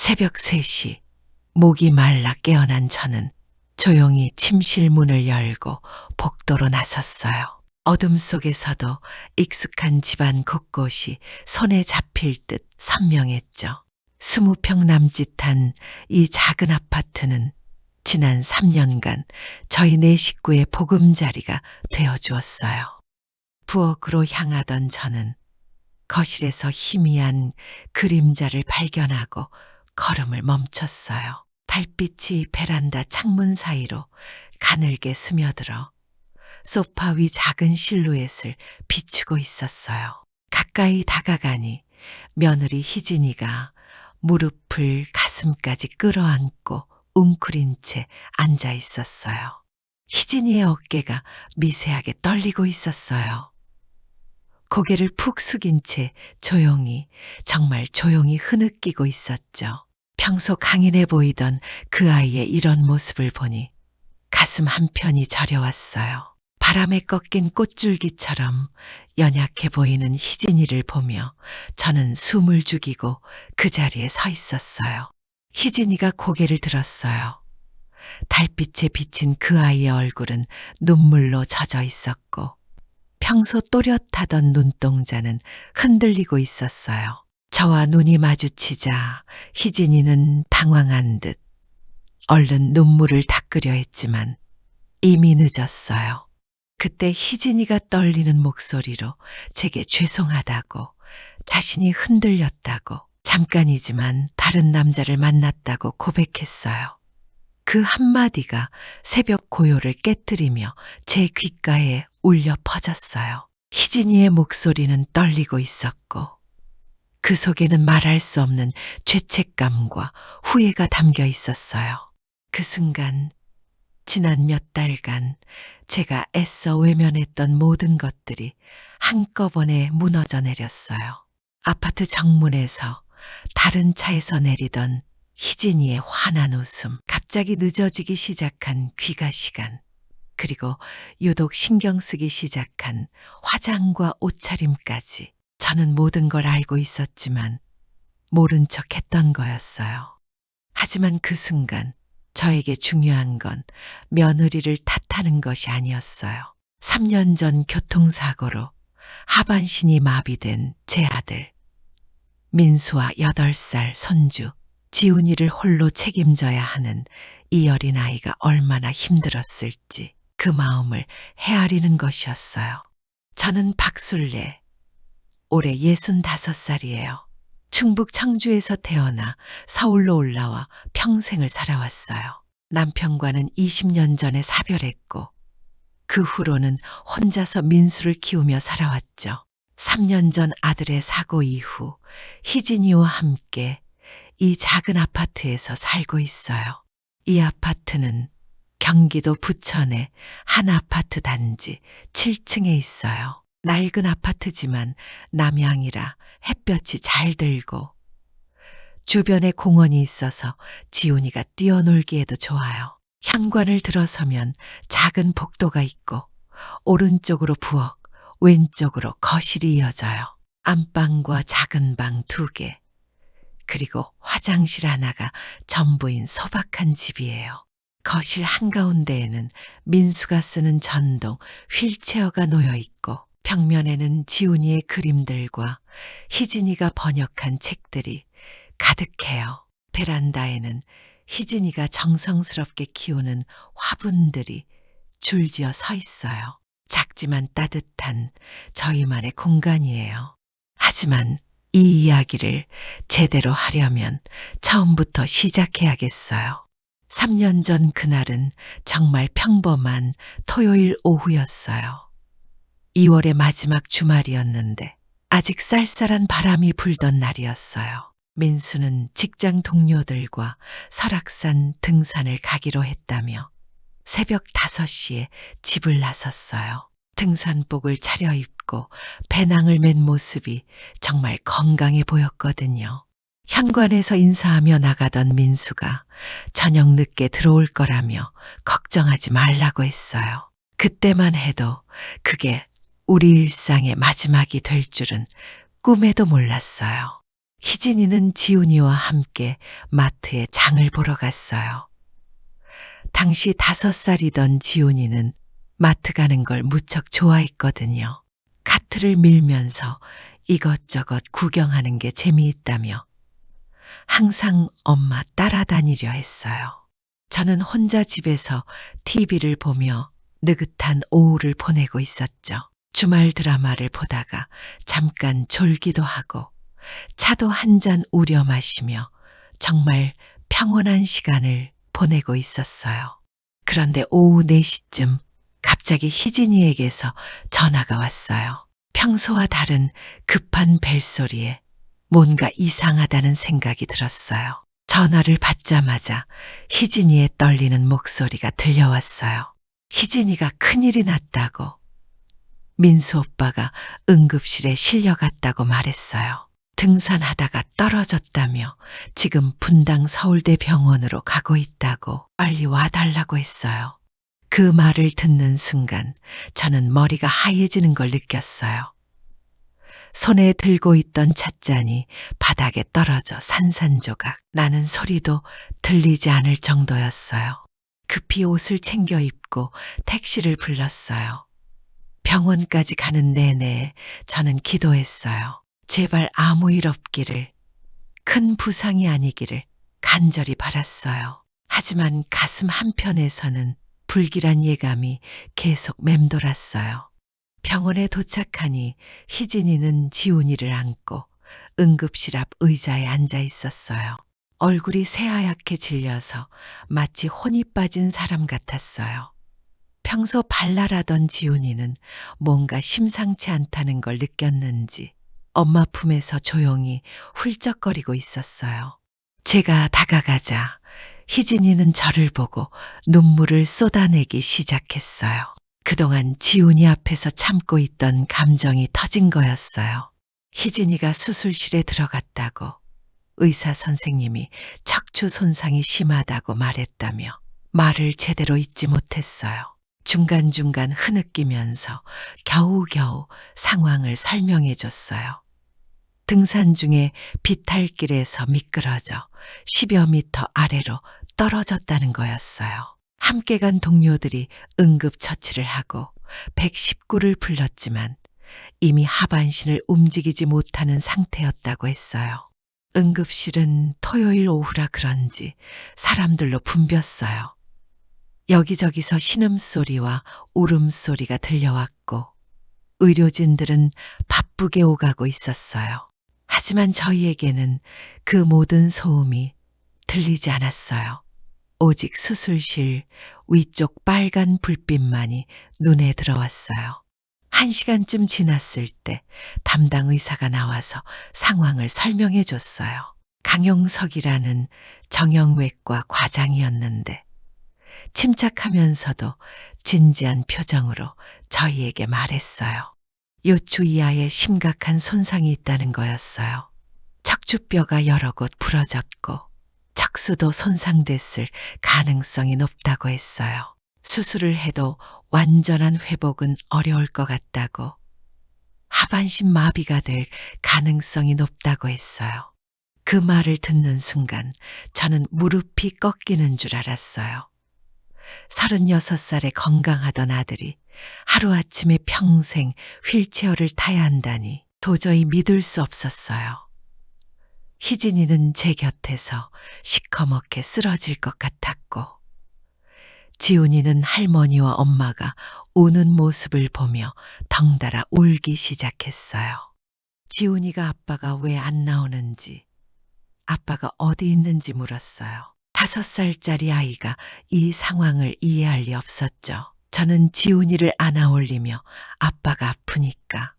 새벽 3시 목이 말라 깨어난 저는 조용히 침실 문을 열고 복도로 나섰어요. 어둠 속에서도 익숙한 집안 곳곳이 손에 잡힐 듯 선명했죠. 20평 남짓한 이 작은 아파트는 지난 3년간 저희 4식구의 보금자리가 되어주었어요. 부엌으로 향하던 저는 거실에서 희미한 그림자를 발견하고 걸음을 멈췄어요. 달빛이 베란다 창문 사이로 가늘게 스며들어 소파 위 작은 실루엣을 비추고 있었어요. 가까이 다가가니 며느리 희진이가 무릎을 가슴까지 끌어안고 웅크린 채 앉아 있었어요. 희진이의 어깨가 미세하게 떨리고 있었어요. 고개를 푹 숙인 채 조용히, 정말 조용히 흐느끼고 있었죠. 평소 강인해 보이던 그 아이의 이런 모습을 보니 가슴 한편이 저려왔어요. 바람에 꺾인 꽃줄기처럼 연약해 보이는 희진이를 보며 저는 숨을 죽이고 그 자리에 서 있었어요. 희진이가 고개를 들었어요. 달빛에 비친 그 아이의 얼굴은 눈물로 젖어 있었고 평소 또렷하던 눈동자는 흔들리고 있었어요. 저와 눈이 마주치자 희진이는 당황한 듯 얼른 눈물을 닦으려 했지만 이미 늦었어요. 그때 희진이가 떨리는 목소리로 제게 죄송하다고, 자신이 흔들렸다고, 잠깐이지만 다른 남자를 만났다고 고백했어요. 그 한마디가 새벽 고요를 깨뜨리며 제 귓가에 울려 퍼졌어요. 희진이의 목소리는 떨리고 있었고 그 속에는 말할 수 없는 죄책감과 후회가 담겨 있었어요. 그 순간 지난 몇 달간 제가 애써 외면했던 모든 것들이 한꺼번에 무너져 내렸어요. 아파트 정문에서 다른 차에서 내리던 희진이의 환한 웃음, 갑자기 늦어지기 시작한 귀가 시간, 그리고 유독 신경 쓰기 시작한 화장과 옷차림까지 저는 모든 걸 알고 있었지만 모른 척 했던 거였어요. 하지만 그 순간 저에게 중요한 건 며느리를 탓하는 것이 아니었어요. 3년 전 교통사고로 하반신이 마비된 제 아들, 민수와 8살 손주, 지훈이를 홀로 책임져야 하는 이 어린아이가 얼마나 힘들었을지 그 마음을 헤아리는 것이었어요. 저는 박술래, 올해 65살이에요. 충북 청주에서 태어나 서울로 올라와 평생을 살아왔어요. 남편과는 20년 전에 사별했고 그 후로는 혼자서 민수를 키우며 살아왔죠. 3년 전 아들의 사고 이후 희진이와 함께 이 작은 아파트에서 살고 있어요. 이 아파트는 경기도 부천의 한 아파트 단지 7층에 있어요. 낡은 아파트지만 남향이라 햇볕이 잘 들고 주변에 공원이 있어서 지훈이가 뛰어놀기에도 좋아요. 현관을 들어서면 작은 복도가 있고 오른쪽으로 부엌, 왼쪽으로 거실이 이어져요. 안방과 작은 방 2개, 그리고 화장실 하나가 전부인 소박한 집이에요. 거실 한가운데에는 민수가 쓰는 전동 휠체어가 놓여 있고 벽면에는 지훈이의 그림들과 희진이가 번역한 책들이 가득해요. 베란다에는 희진이가 정성스럽게 키우는 화분들이 줄지어 서 있어요. 작지만 따뜻한 저희만의 공간이에요. 하지만 이 이야기를 제대로 하려면 처음부터 시작해야겠어요. 3년 전 그날은 정말 평범한 토요일 오후였어요. 2월의 마지막 주말이었는데 아직 쌀쌀한 바람이 불던 날이었어요. 민수는 직장 동료들과 설악산 등산을 가기로 했다며 새벽 5시에 집을 나섰어요. 등산복을 차려입고 배낭을 맨 모습이 정말 건강해 보였거든요. 현관에서 인사하며 나가던 민수가 저녁 늦게 들어올 거라며 걱정하지 말라고 했어요. 그때만 해도 그게 우리 일상의 마지막이 될 줄은 꿈에도 몰랐어요. 희진이는 지훈이와 함께 마트에 장을 보러 갔어요. 당시 5살이던 지훈이는 마트 가는 걸 무척 좋아했거든요. 카트를 밀면서 이것저것 구경하는 게 재미있다며 항상 엄마 따라다니려 했어요. 저는 혼자 집에서 TV를 보며 느긋한 오후를 보내고 있었죠. 주말 드라마를 보다가 잠깐 졸기도 하고 차도 한 잔 우려 마시며 정말 평온한 시간을 보내고 있었어요. 그런데 오후 4시쯤 갑자기 희진이에게서 전화가 왔어요. 평소와 다른 급한 벨소리에 뭔가 이상하다는 생각이 들었어요. 전화를 받자마자 희진이의 떨리는 목소리가 들려왔어요. 희진이가 큰일이 났다고. 민수 오빠가 응급실에 실려갔다고 말했어요. 등산하다가 떨어졌다며 지금 분당 서울대병원으로 가고 있다고 빨리 와달라고 했어요. 그 말을 듣는 순간 저는 머리가 하얘지는 걸 느꼈어요. 손에 들고 있던 찻잔이 바닥에 떨어져 산산조각 나는 소리도 들리지 않을 정도였어요. 급히 옷을 챙겨 입고 택시를 불렀어요. 병원까지 가는 내내 저는 기도했어요. 제발 아무 일 없기를, 큰 부상이 아니기를 간절히 바랐어요. 하지만 가슴 한편에서는 불길한 예감이 계속 맴돌았어요. 병원에 도착하니 희진이는 지훈이를 안고 응급실 앞 의자에 앉아 있었어요. 얼굴이 새하얗게 질려서 마치 혼이 빠진 사람 같았어요. 평소 발랄하던 지훈이는 뭔가 심상치 않다는 걸 느꼈는지 엄마 품에서 조용히 훌쩍거리고 있었어요. 제가 다가가자 희진이는 저를 보고 눈물을 쏟아내기 시작했어요. 그동안 지훈이 앞에서 참고 있던 감정이 터진 거였어요. 희진이가 수술실에 들어갔다고 의사 선생님이 척추 손상이 심하다고 말했다며 말을 제대로 잊지 못했어요. 중간중간 흐느끼면서 겨우겨우 상황을 설명해 줬어요. 등산 중에 비탈길에서 미끄러져 10여 미터 아래로 떨어졌다는 거였어요. 함께 간 동료들이 응급처치를 하고 119를 불렀지만 이미 하반신을 움직이지 못하는 상태였다고 했어요. 응급실은 토요일 오후라 그런지 사람들로 붐볐어요. 여기저기서 신음소리와 울음소리가 들려왔고 의료진들은 바쁘게 오가고 있었어요. 하지만 저희에게는 그 모든 소음이 들리지 않았어요. 오직 수술실 위쪽 빨간 불빛만이 눈에 들어왔어요. 1시간쯤 지났을 때 담당 의사가 나와서 상황을 설명해 줬어요. 강용석이라는 정형외과 과장이었는데 침착하면서도 진지한 표정으로 저희에게 말했어요. 요추 이하에 심각한 손상이 있다는 거였어요. 척추뼈가 여러 곳 부러졌고 척수도 손상됐을 가능성이 높다고 했어요. 수술을 해도 완전한 회복은 어려울 것 같다고, 하반신 마비가 될 가능성이 높다고 했어요. 그 말을 듣는 순간 저는 무릎이 꺾이는 줄 알았어요. 36살의 건강하던 아들이 하루아침에 평생 휠체어를 타야 한다니 도저히 믿을 수 없었어요. 희진이는 제 곁에서 시커멓게 쓰러질 것 같았고 지훈이는 할머니와 엄마가 우는 모습을 보며 덩달아 울기 시작했어요. 지훈이가 아빠가 왜 안 나오는지, 아빠가 어디 있는지 물었어요. 5살짜리 아이가 이 상황을 이해할 리 없었죠. 저는 지훈이를 안아올리며 아빠가 아프니까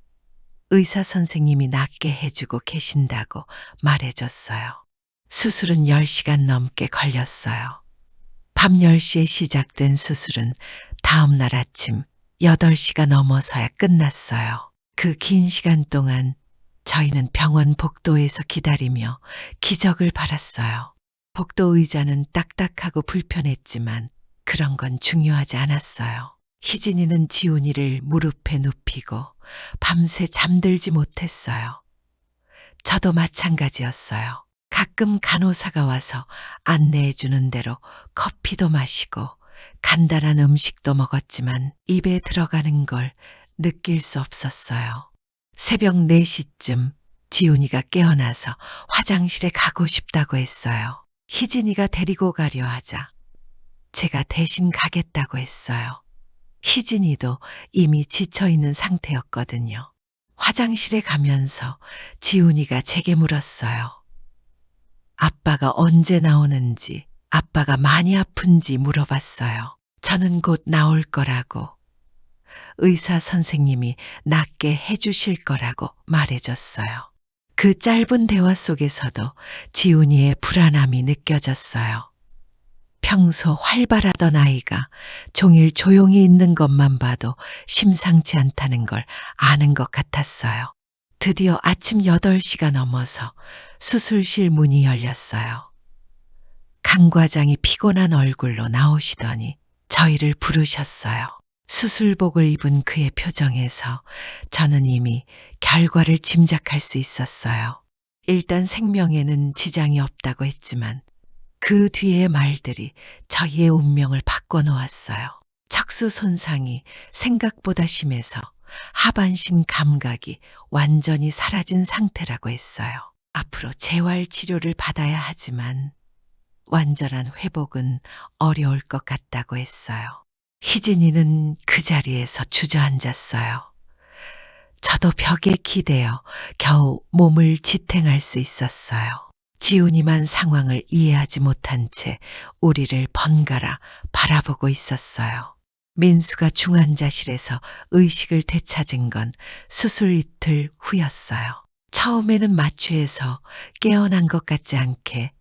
의사 선생님이 낫게 해주고 계신다고 말해줬어요. 수술은 10시간 넘게 걸렸어요. 밤 10시에 시작된 수술은 다음 날 아침 8시가 넘어서야 끝났어요. 그 긴 시간 동안 저희는 병원 복도에서 기다리며 기적을 바랐어요. 복도 의자는 딱딱하고 불편했지만 그런 건 중요하지 않았어요. 희진이는 지훈이를 무릎에 눕히고 밤새 잠들지 못했어요. 저도 마찬가지였어요. 가끔 간호사가 와서 안내해 주는 대로 커피도 마시고 간단한 음식도 먹었지만 입에 들어가는 걸 느낄 수 없었어요. 새벽 4시쯤 지훈이가 깨어나서 화장실에 가고 싶다고 했어요. 희진이가 데리고 가려 하자 제가 대신 가겠다고 했어요. 희진이도 이미 지쳐있는 상태였거든요. 화장실에 가면서 지훈이가 제게 물었어요. 아빠가 언제 나오는지, 아빠가 많이 아픈지 물어봤어요. 저는 곧 나올 거라고, 의사 선생님이 낫게 해주실 거라고 말해줬어요. 그 짧은 대화 속에서도 지훈이의 불안함이 느껴졌어요. 평소 활발하던 아이가 종일 조용히 있는 것만 봐도 심상치 않다는 걸 아는 것 같았어요. 드디어 아침 8시가 넘어서 수술실 문이 열렸어요. 강 과장이 피곤한 얼굴로 나오시더니 저희를 부르셨어요. 수술복을 입은 그의 표정에서 저는 이미 결과를 짐작할 수 있었어요. 일단 생명에는 지장이 없다고 했지만 그 뒤의 말들이 저희의 운명을 바꿔놓았어요. 척수 손상이 생각보다 심해서 하반신 감각이 완전히 사라진 상태라고 했어요. 앞으로 재활 치료를 받아야 하지만 완전한 회복은 어려울 것 같다고 했어요. 희진이는 그 자리에서 주저앉았어요. 저도 벽에 기대어 겨우 몸을 지탱할 수 있었어요. 지훈이만 상황을 이해하지 못한 채 우리를 번갈아 바라보고 있었어요. 민수가 중환자실에서 의식을 되찾은 건 수술 이틀 후였어요. 처음에는 마취해서 깨어난 것 같지 않게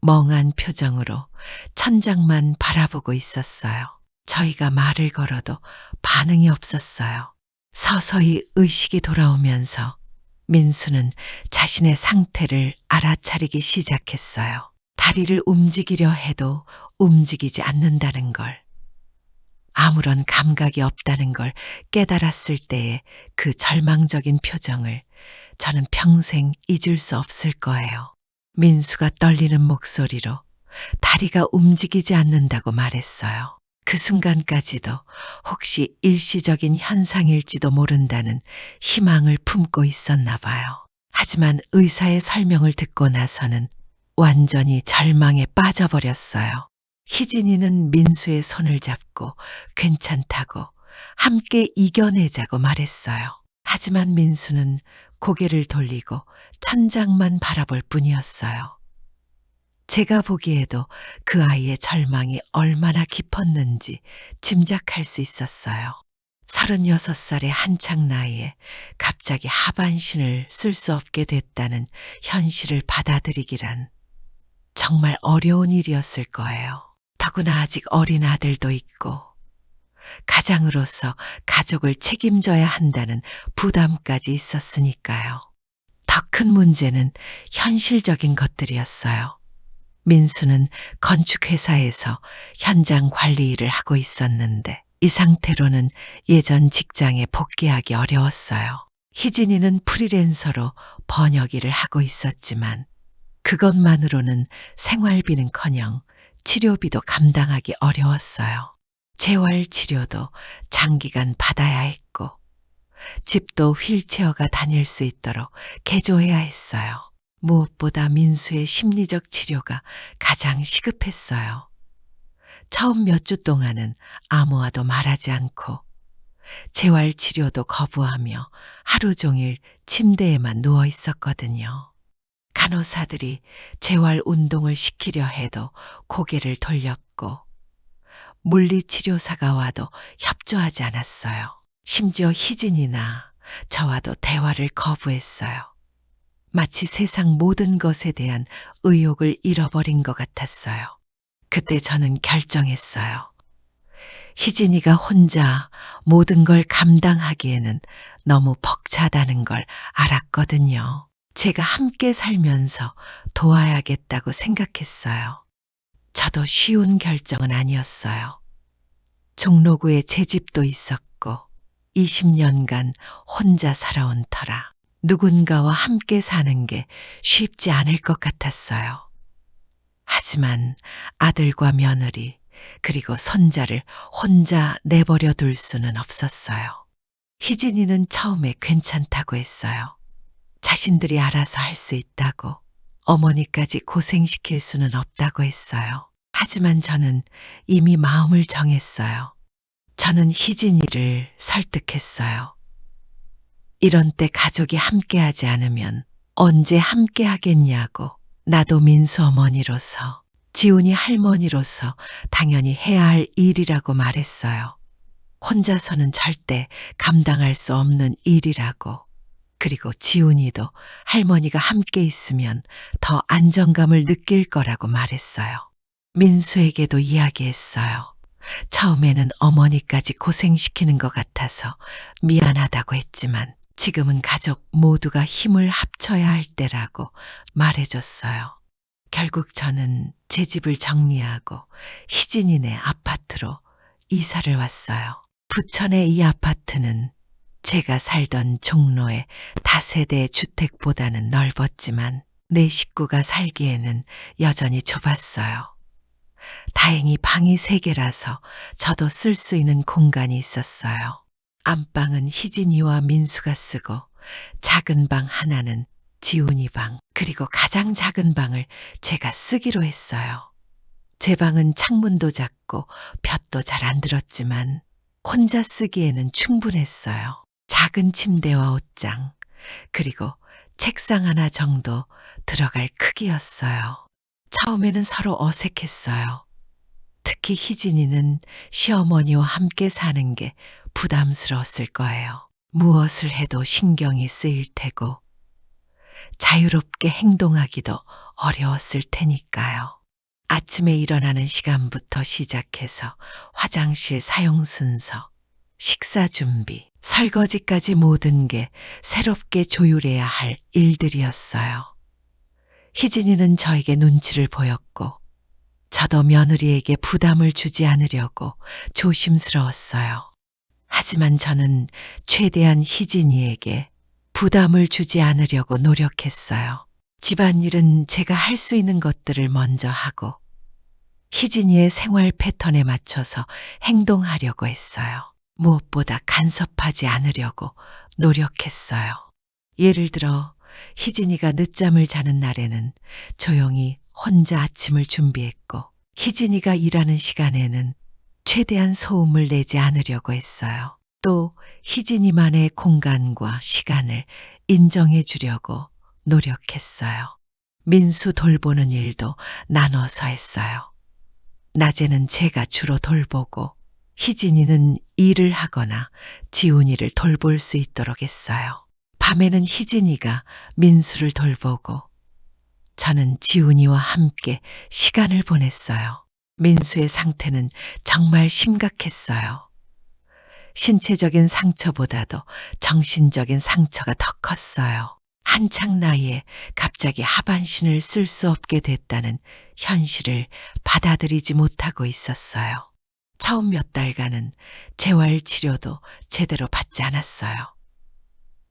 멍한 표정으로 천장만 바라보고 있었어요. 저희가 말을 걸어도 반응이 없었어요. 서서히 의식이 돌아오면서 민수는 자신의 상태를 알아차리기 시작했어요. 다리를 움직이려 해도 움직이지 않는다는 걸, 아무런 감각이 없다는 걸 깨달았을 때의 그 절망적인 표정을 저는 평생 잊을 수 없을 거예요. 민수가 떨리는 목소리로 다리가 움직이지 않는다고 말했어요. 그 순간까지도 혹시 일시적인 현상일지도 모른다는 희망을 품고 있었나 봐요. 하지만 의사의 설명을 듣고 나서는 완전히 절망에 빠져버렸어요. 희진이는 민수의 손을 잡고 괜찮다고 함께 이겨내자고 말했어요. 하지만 민수는 고개를 돌리고 천장만 바라볼 뿐이었어요. 제가 보기에도 그 아이의 절망이 얼마나 깊었는지 짐작할 수 있었어요. 36살의 한창 나이에 갑자기 하반신을 쓸 수 없게 됐다는 현실을 받아들이기란 정말 어려운 일이었을 거예요. 더구나 아직 어린 아들도 있고 가장으로서 가족을 책임져야 한다는 부담까지 있었으니까요. 더 큰 문제는 현실적인 것들이었어요. 민수는 건축회사에서 현장 관리 일을 하고 있었는데 이 상태로는 예전 직장에 복귀하기 어려웠어요. 희진이는 프리랜서로 번역 일을 하고 있었지만 그것만으로는 생활비는커녕 치료비도 감당하기 어려웠어요. 재활치료도 장기간 받아야 했고 집도 휠체어가 다닐 수 있도록 개조해야 했어요. 무엇보다 민수의 심리적 치료가 가장 시급했어요. 처음 몇 주 동안은 아무와도 말하지 않고 재활치료도 거부하며 하루 종일 침대에만 누워 있었거든요. 간호사들이 재활 운동을 시키려 해도 고개를 돌렸고 물리치료사가 와도 협조하지 않았어요. 심지어 희진이나 저와도 대화를 거부했어요. 마치 세상 모든 것에 대한 의욕을 잃어버린 것 같았어요. 그때 저는 결정했어요. 희진이가 혼자 모든 걸 감당하기에는 너무 벅차다는 걸 알았거든요. 제가 함께 살면서 도와야겠다고 생각했어요. 저도 쉬운 결정은 아니었어요. 종로구에 제 집도 있었고 20년간 혼자 살아온 터라 누군가와 함께 사는 게 쉽지 않을 것 같았어요. 하지만 아들과 며느리, 그리고 손자를 혼자 내버려 둘 수는 없었어요. 희진이는 처음에 괜찮다고 했어요. 자신들이 알아서 할 수 있다고, 어머니까지 고생시킬 수는 없다고 했어요. 하지만 저는 이미 마음을 정했어요. 저는 희진이를 설득했어요. 이런 때 가족이 함께하지 않으면 언제 함께하겠냐고. 나도 민수 어머니로서, 지훈이 할머니로서 당연히 해야 할 일이라고 말했어요. 혼자서는 절대 감당할 수 없는 일이라고. 그리고 지훈이도 할머니가 함께 있으면 더 안정감을 느낄 거라고 말했어요. 민수에게도 이야기했어요. 처음에는 어머니까지 고생시키는 것 같아서 미안하다고 했지만 지금은 가족 모두가 힘을 합쳐야 할 때라고 말해줬어요. 결국 저는 제 집을 정리하고 희진이네 아파트로 이사를 왔어요. 부천의 이 아파트는 제가 살던 종로의 다세대 주택보다는 넓었지만 내 식구가 살기에는 여전히 좁았어요. 다행히 방이 3개라서 저도 쓸 수 있는 공간이 있었어요. 안방은 희진이와 민수가 쓰고 작은 방 하나는 지훈이 방, 그리고 가장 작은 방을 제가 쓰기로 했어요. 제 방은 창문도 작고 볕도 잘 안 들었지만 혼자 쓰기에는 충분했어요. 작은 침대와 옷장, 그리고 책상 하나 정도 들어갈 크기였어요. 처음에는 서로 어색했어요. 특히 희진이는 시어머니와 함께 사는 게 부담스러웠을 거예요. 무엇을 해도 신경이 쓰일 테고 자유롭게 행동하기도 어려웠을 테니까요. 아침에 일어나는 시간부터 시작해서 화장실 사용 순서, 식사 준비, 설거지까지 모든 게 새롭게 조율해야 할 일들이었어요. 희진이는 저에게 눈치를 보였고 저도 며느리에게 부담을 주지 않으려고 조심스러웠어요. 하지만 저는 최대한 희진이에게 부담을 주지 않으려고 노력했어요. 집안일은 제가 할 수 있는 것들을 먼저 하고 희진이의 생활 패턴에 맞춰서 행동하려고 했어요. 무엇보다 간섭하지 않으려고 노력했어요. 예를 들어 희진이가 늦잠을 자는 날에는 조용히 혼자 아침을 준비했고 희진이가 일하는 시간에는 최대한 소음을 내지 않으려고 했어요. 또 희진이만의 공간과 시간을 인정해 주려고 노력했어요. 민수 돌보는 일도 나눠서 했어요. 낮에는 제가 주로 돌보고 희진이는 일을 하거나 지훈이를 돌볼 수 있도록 했어요. 밤에는 희진이가 민수를 돌보고 저는 지훈이와 함께 시간을 보냈어요. 민수의 상태는 정말 심각했어요. 신체적인 상처보다도 정신적인 상처가 더 컸어요. 한창 나이에 갑자기 하반신을 쓸 수 없게 됐다는 현실을 받아들이지 못하고 있었어요. 처음 몇 달간은 재활치료도 제대로 받지 않았어요.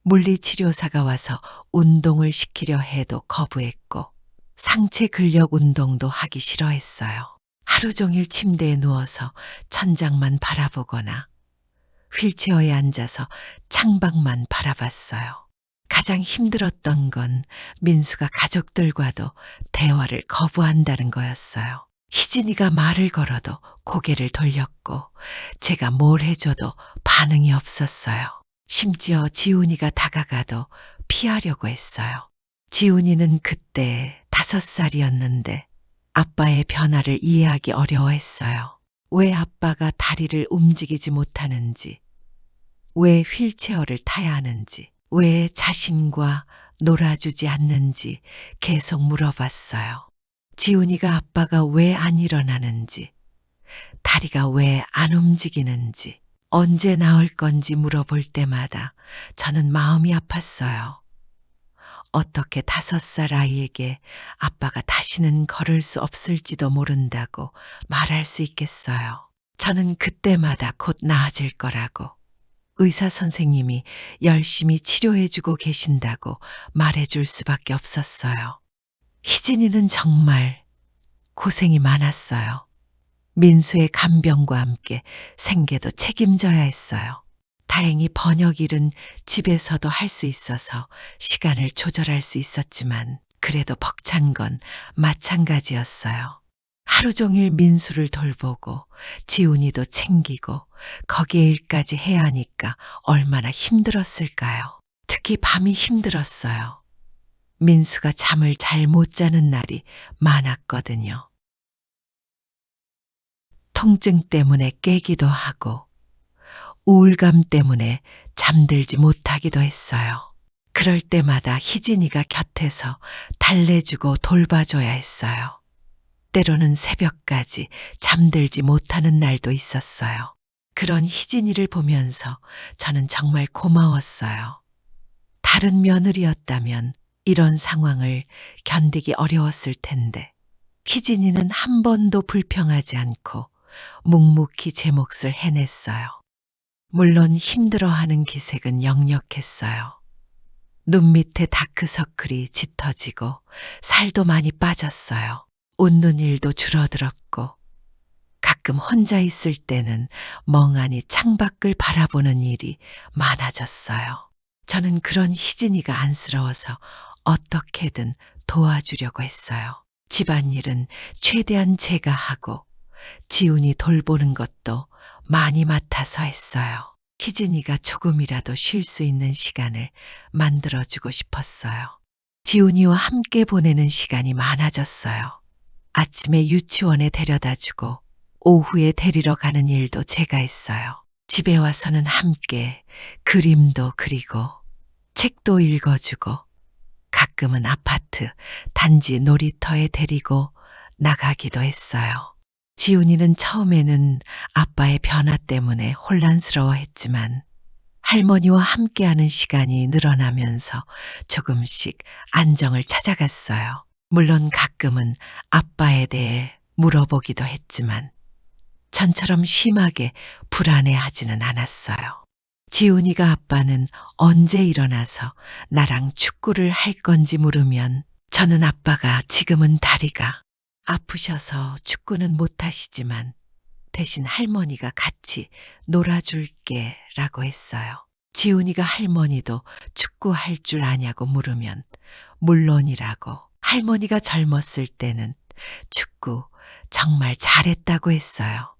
물리치료사가 와서 운동을 시키려 해도 거부했고 상체 근력 운동도 하기 싫어했어요. 하루 종일 침대에 누워서 천장만 바라보거나 휠체어에 앉아서 창밖만 바라봤어요. 가장 힘들었던 건 민수가 가족들과도 대화를 거부한다는 거였어요. 희진이가 말을 걸어도 고개를 돌렸고 제가 뭘 해줘도 반응이 없었어요. 심지어 지훈이가 다가가도 피하려고 했어요. 지훈이는 그때 5살이었는데 아빠의 변화를 이해하기 어려워했어요. 왜 아빠가 다리를 움직이지 못하는지, 왜 휠체어를 타야 하는지, 왜 자신과 놀아주지 않는지 계속 물어봤어요. 지훈이가 아빠가 왜 안 일어나는지, 다리가 왜 안 움직이는지, 언제 나올 건지 물어볼 때마다 저는 마음이 아팠어요. 어떻게 5살 아이에게 아빠가 다시는 걸을 수 없을지도 모른다고 말할 수 있겠어요. 저는 그때마다 곧 나아질 거라고, 의사 선생님이 열심히 치료해주고 계신다고 말해줄 수밖에 없었어요. 희진이는 정말 고생이 많았어요. 민수의 간병과 함께 생계도 책임져야 했어요. 다행히 번역 일은 집에서도 할 수 있어서 시간을 조절할 수 있었지만 그래도 벅찬 건 마찬가지였어요. 하루 종일 민수를 돌보고 지훈이도 챙기고 거기에 일까지 해야 하니까 얼마나 힘들었을까요? 특히 밤이 힘들었어요. 민수가 잠을 잘 못 자는 날이 많았거든요. 통증 때문에 깨기도 하고 우울감 때문에 잠들지 못하기도 했어요. 그럴 때마다 희진이가 곁에서 달래주고 돌봐줘야 했어요. 때로는 새벽까지 잠들지 못하는 날도 있었어요. 그런 희진이를 보면서 저는 정말 고마웠어요. 다른 며느리였다면 이런 상황을 견디기 어려웠을 텐데 희진이는 한 번도 불평하지 않고 묵묵히 제 몫을 해냈어요. 물론 힘들어하는 기색은 역력했어요. 눈 밑에 다크서클이 짙어지고 살도 많이 빠졌어요. 웃는 일도 줄어들었고 가끔 혼자 있을 때는 멍하니 창밖을 바라보는 일이 많아졌어요. 저는 그런 희진이가 안쓰러워서 어떻게든 도와주려고 했어요. 집안일은 최대한 제가 하고 지훈이 돌보는 것도 많이 맡아서 했어요. 희진이가 조금이라도 쉴 수 있는 시간을 만들어주고 싶었어요. 지훈이와 함께 보내는 시간이 많아졌어요. 아침에 유치원에 데려다주고 오후에 데리러 가는 일도 제가 했어요. 집에 와서는 함께 그림도 그리고 책도 읽어주고 가끔은 아파트 단지 놀이터에 데리고 나가기도 했어요. 지훈이는 처음에는 아빠의 변화 때문에 혼란스러워했지만 할머니와 함께하는 시간이 늘어나면서 조금씩 안정을 찾아갔어요. 물론 가끔은 아빠에 대해 물어보기도 했지만 전처럼 심하게 불안해하지는 않았어요. 지훈이가 아빠는 언제 일어나서 나랑 축구를 할 건지 물으면 저는 아빠가 지금은 다리가 아프셔서 축구는 못 하시지만 대신 할머니가 같이 놀아줄게 라고 했어요. 지훈이가 할머니도 축구할 줄 아냐고 물으면 물론이라고 할머니가 젊었을 때는 축구 정말 잘했다고 했어요.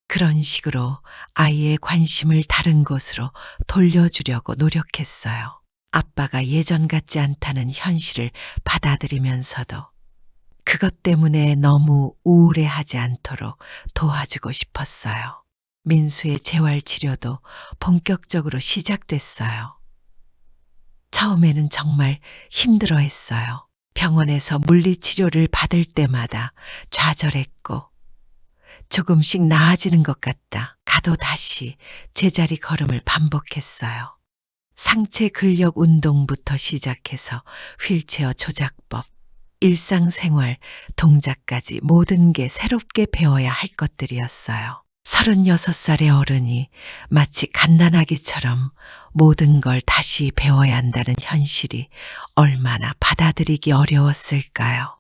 그런 식으로 아이의 관심을 다른 곳으로 돌려주려고 노력했어요. 아빠가 예전 같지 않다는 현실을 받아들이면서도 그것 때문에 너무 우울해하지 않도록 도와주고 싶었어요. 민수의 재활치료도 본격적으로 시작됐어요. 처음에는 정말 힘들어했어요. 병원에서 물리치료를 받을 때마다 좌절했고 조금씩 나아지는 것 같다. 가도 다시 제자리 걸음을 반복했어요. 상체 근력 운동부터 시작해서 휠체어 조작법, 일상생활, 동작까지 모든 게 새롭게 배워야 할 것들이었어요. 36살의 어른이 마치 갓난아기처럼 모든 걸 다시 배워야 한다는 현실이 얼마나 받아들이기 어려웠을까요?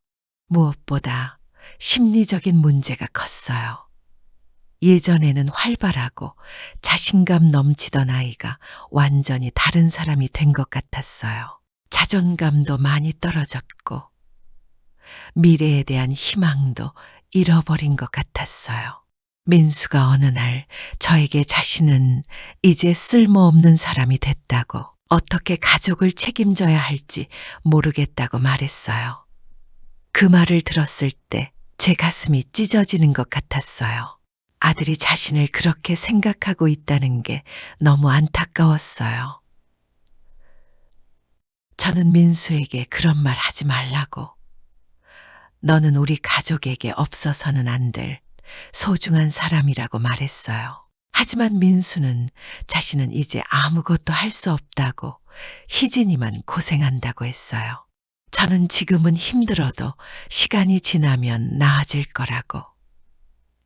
무엇보다 심리적인 문제가 컸어요. 예전에는 활발하고 자신감 넘치던 아이가 완전히 다른 사람이 된 것 같았어요. 자존감도 많이 떨어졌고 미래에 대한 희망도 잃어버린 것 같았어요. 민수가 어느 날 저에게 자신은 이제 쓸모없는 사람이 됐다고, 어떻게 가족을 책임져야 할지 모르겠다고 말했어요. 그 말을 들었을 때 제 가슴이 찢어지는 것 같았어요. 아들이 자신을 그렇게 생각하고 있다는 게 너무 안타까웠어요. 저는 민수에게 그런 말 하지 말라고, 너는 우리 가족에게 없어서는 안 될 소중한 사람이라고 말했어요. 하지만 민수는 자신은 이제 아무것도 할 수 없다고, 희진이만 고생한다고 했어요. 저는 지금은 힘들어도 시간이 지나면 나아질 거라고,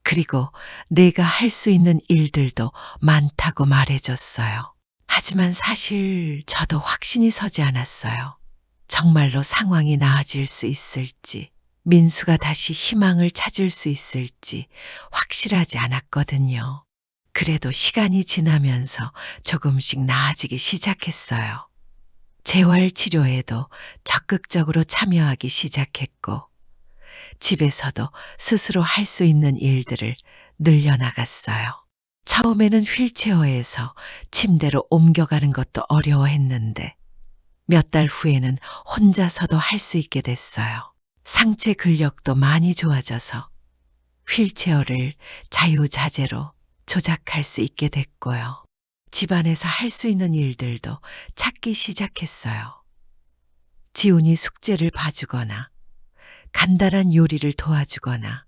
그리고 내가 할 수 있는 일들도 많다고 말해줬어요. 하지만 사실 저도 확신이 서지 않았어요. 정말로 상황이 나아질 수 있을지, 민수가 다시 희망을 찾을 수 있을지 확실하지 않았거든요. 그래도 시간이 지나면서 조금씩 나아지기 시작했어요. 재활 치료에도 적극적으로 참여하기 시작했고, 집에서도 스스로 할 수 있는 일들을 늘려나갔어요. 처음에는 휠체어에서 침대로 옮겨가는 것도 어려워했는데, 몇 달 후에는 혼자서도 할 수 있게 됐어요. 상체 근력도 많이 좋아져서 휠체어를 자유자재로 조작할 수 있게 됐고요. 집안에서 할 수 있는 일들도 찾기 시작했어요. 지훈이 숙제를 봐주거나, 간단한 요리를 도와주거나,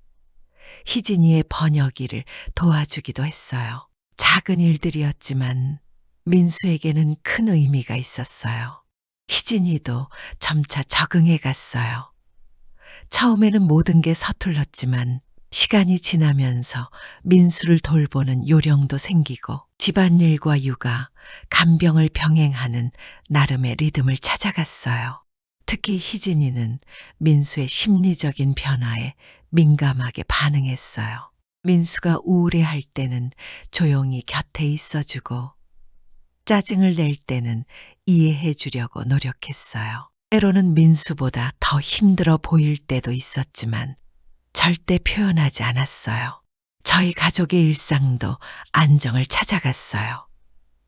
희진이의 번역 일을 도와주기도 했어요. 작은 일들이었지만 민수에게는 큰 의미가 있었어요. 희진이도 점차 적응해 갔어요. 처음에는 모든 게 서툴렀지만 시간이 지나면서 민수를 돌보는 요령도 생기고 집안일과 육아, 간병을 병행하는 나름의 리듬을 찾아갔어요. 특히 희진이는 민수의 심리적인 변화에 민감하게 반응했어요. 민수가 우울해할 때는 조용히 곁에 있어주고 짜증을 낼 때는 이해해 주려고 노력했어요. 때로는 민수보다 더 힘들어 보일 때도 있었지만 절대 표현하지 않았어요. 저희 가족의 일상도 안정을 찾아갔어요.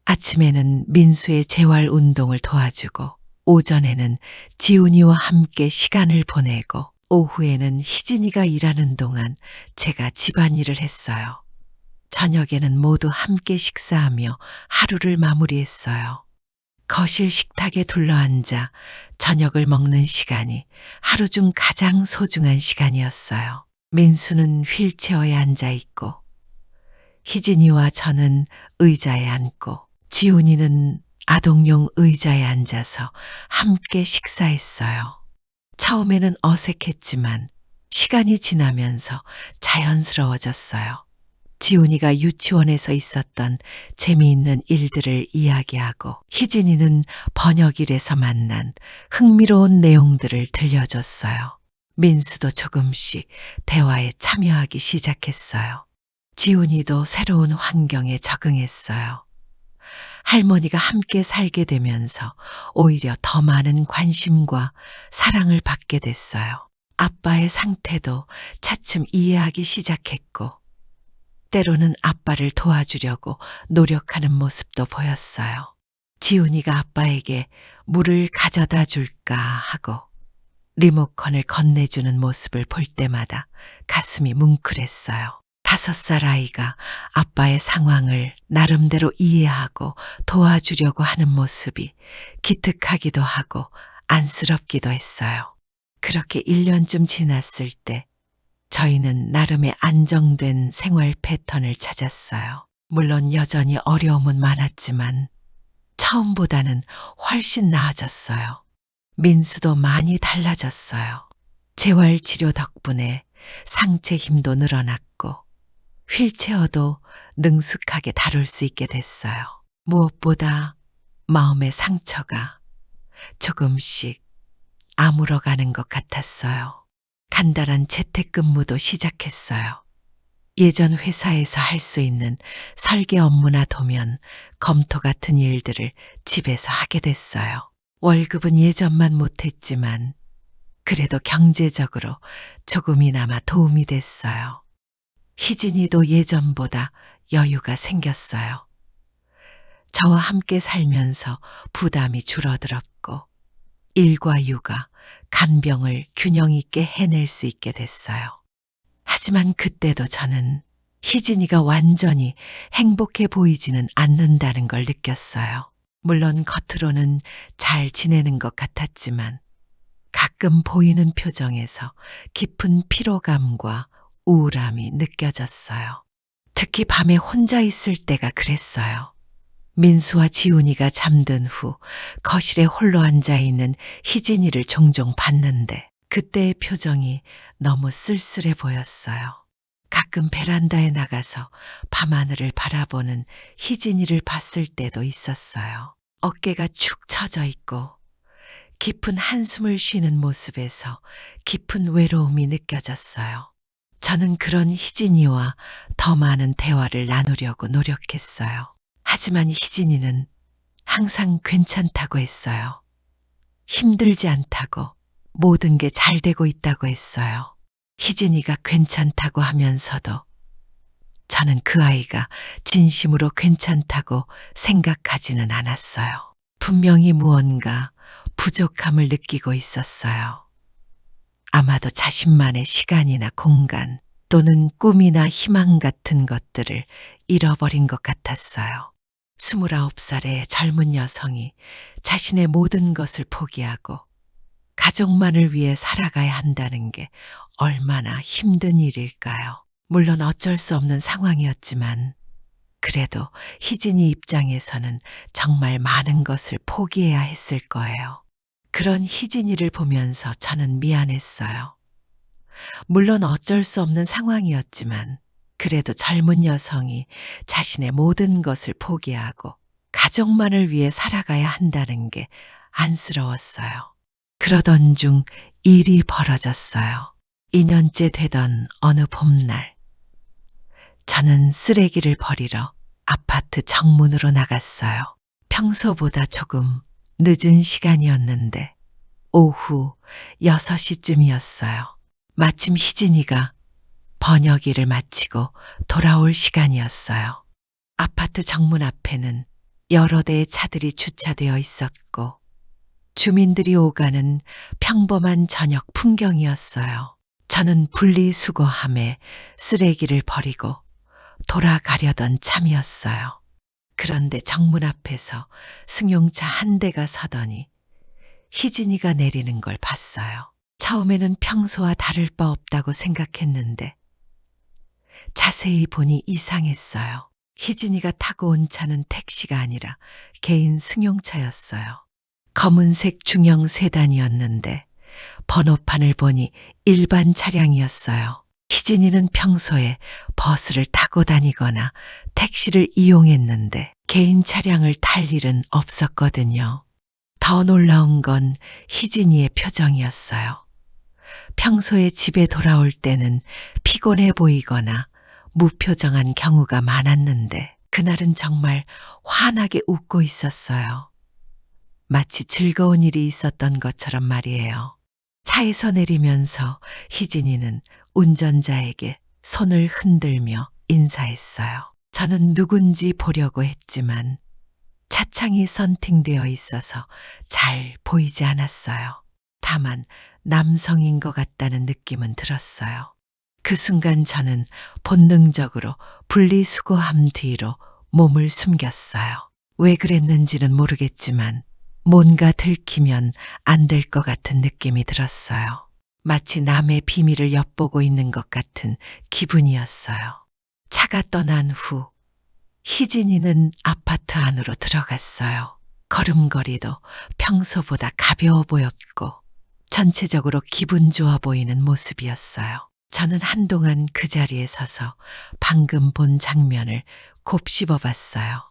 아침에는 민수의 재활 운동을 도와주고 오전에는 지훈이와 함께 시간을 보내고 오후에는 희진이가 일하는 동안 제가 집안일을 했어요. 저녁에는 모두 함께 식사하며 하루를 마무리했어요. 거실 식탁에 둘러앉아 저녁을 먹는 시간이 하루 중 가장 소중한 시간이었어요. 민수는 휠체어에 앉아 있고 희진이와 저는 의자에 앉고 지훈이는 아동용 의자에 앉아서 함께 식사했어요. 처음에는 어색했지만 시간이 지나면서 자연스러워졌어요. 지훈이가 유치원에서 있었던 재미있는 일들을 이야기하고 희진이는 번역일에서 만난 흥미로운 내용들을 들려줬어요. 민수도 조금씩 대화에 참여하기 시작했어요. 지훈이도 새로운 환경에 적응했어요. 할머니가 함께 살게 되면서 오히려 더 많은 관심과 사랑을 받게 됐어요. 아빠의 상태도 차츰 이해하기 시작했고, 때로는 아빠를 도와주려고 노력하는 모습도 보였어요. 지훈이가 아빠에게 물을 가져다 줄까 하고 리모컨을 건네주는 모습을 볼 때마다 가슴이 뭉클했어요. 5살 아이가 아빠의 상황을 나름대로 이해하고 도와주려고 하는 모습이 기특하기도 하고 안쓰럽기도 했어요. 그렇게 1년쯤 지났을 때 저희는 나름의 안정된 생활 패턴을 찾았어요. 물론 여전히 어려움은 많았지만 처음보다는 훨씬 나아졌어요. 민수도 많이 달라졌어요. 재활치료 덕분에 상체 힘도 늘어났고 휠체어도 능숙하게 다룰 수 있게 됐어요. 무엇보다 마음의 상처가 조금씩 아물어가는 것 같았어요. 간단한 재택근무도 시작했어요. 예전 회사에서 할 수 있는 설계 업무나 도면, 검토 같은 일들을 집에서 하게 됐어요. 월급은 예전만 못했지만 그래도 경제적으로 조금이나마 도움이 됐어요. 희진이도 예전보다 여유가 생겼어요. 저와 함께 살면서 부담이 줄어들었고 일과 육아, 간병을 균형 있게 해낼 수 있게 됐어요. 하지만 그때도 저는 희진이가 완전히 행복해 보이지는 않는다는 걸 느꼈어요. 물론 겉으로는 잘 지내는 것 같았지만 가끔 보이는 표정에서 깊은 피로감과 우울함이 느껴졌어요. 특히 밤에 혼자 있을 때가 그랬어요. 민수와 지훈이가 잠든 후 거실에 홀로 앉아있는 희진이를 종종 봤는데 그때의 표정이 너무 쓸쓸해 보였어요. 가끔 베란다에 나가서 밤하늘을 바라보는 희진이를 봤을 때도 있었어요. 어깨가 축 처져 있고 깊은 한숨을 쉬는 모습에서 깊은 외로움이 느껴졌어요. 저는 그런 희진이와 더 많은 대화를 나누려고 노력했어요. 하지만 희진이는 항상 괜찮다고 했어요. 힘들지 않다고, 모든 게 잘 되고 있다고 했어요. 희진이가 괜찮다고 하면서도 저는 그 아이가 진심으로 괜찮다고 생각하지는 않았어요. 분명히 무언가 부족함을 느끼고 있었어요. 아마도 자신만의 시간이나 공간 또는 꿈이나 희망 같은 것들을 잃어버린 것 같았어요. 29살의 젊은 여성이 자신의 모든 것을 포기하고 가족만을 위해 살아가야 한다는 게 얼마나 힘든 일일까요? 물론 어쩔 수 없는 상황이었지만 그래도 희진이 입장에서는 정말 많은 것을 포기해야 했을 거예요. 그런 희진이를 보면서 저는 미안했어요. 물론 어쩔 수 없는 상황이었지만 그래도 젊은 여성이 자신의 모든 것을 포기하고 가족만을 위해 살아가야 한다는 게 안쓰러웠어요. 그러던 중 일이 벌어졌어요. 2년째 되던 어느 봄날, 저는 쓰레기를 버리러 아파트 정문으로 나갔어요. 평소보다 조금 늦은 시간이었는데 오후 6시쯤이었어요. 마침 희진이가 번역일을 마치고 돌아올 시간이었어요. 아파트 정문 앞에는 여러 대의 차들이 주차되어 있었고 주민들이 오가는 평범한 저녁 풍경이었어요. 저는 분리수거함에 쓰레기를 버리고 돌아가려던 참이었어요. 그런데 정문 앞에서 승용차 한 대가 서더니 희진이가 내리는 걸 봤어요. 처음에는 평소와 다를 바 없다고 생각했는데 자세히 보니 이상했어요. 희진이가 타고 온 차는 택시가 아니라 개인 승용차였어요. 검은색 중형 세단이었는데 번호판을 보니 일반 차량이었어요. 희진이는 평소에 버스를 타고 다니거나 택시를 이용했는데 개인 차량을 탈 일은 없었거든요. 더 놀라운 건 희진이의 표정이었어요. 평소에 집에 돌아올 때는 피곤해 보이거나 무표정한 경우가 많았는데 그날은 정말 환하게 웃고 있었어요. 마치 즐거운 일이 있었던 것처럼 말이에요. 차에서 내리면서 희진이는 운전자에게 손을 흔들며 인사했어요. 저는 누군지 보려고 했지만 차창이 선팅되어 있어서 잘 보이지 않았어요. 다만 남성인 것 같다는 느낌은 들었어요. 그 순간 저는 본능적으로 분리수거함 뒤로 몸을 숨겼어요. 왜 그랬는지는 모르겠지만 뭔가 들키면 안 될 것 같은 느낌이 들었어요. 마치 남의 비밀을 엿보고 있는 것 같은 기분이었어요. 차가 떠난 후 희진이는 아파트 안으로 들어갔어요. 걸음걸이도 평소보다 가벼워 보였고 전체적으로 기분 좋아 보이는 모습이었어요. 저는 한동안 그 자리에 서서 방금 본 장면을 곱씹어 봤어요.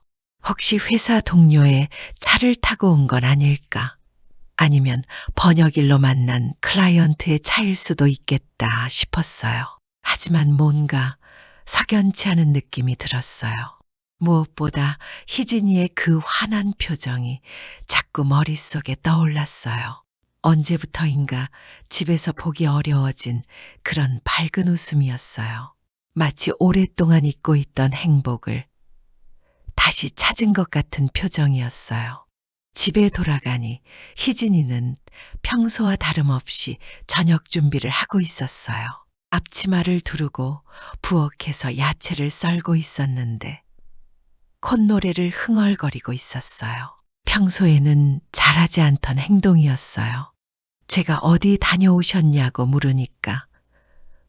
혹시 회사 동료의 차를 타고 온 건 아닐까? 아니면 번역일로 만난 클라이언트의 차일 수도 있겠다 싶었어요. 하지만 뭔가 석연치 않은 느낌이 들었어요. 무엇보다 희진이의 그 환한 표정이 자꾸 머릿속에 떠올랐어요. 언제부터인가 집에서 보기 어려워진 그런 밝은 웃음이었어요. 마치 오랫동안 잊고 있던 행복을 다시 찾은 것 같은 표정이었어요. 집에 돌아가니 희진이는 평소와 다름없이 저녁 준비를 하고 있었어요. 앞치마를 두르고 부엌에서 야채를 썰고 있었는데 콧노래를 흥얼거리고 있었어요. 평소에는 잘하지 않던 행동이었어요. 제가 어디 다녀오셨냐고 물으니까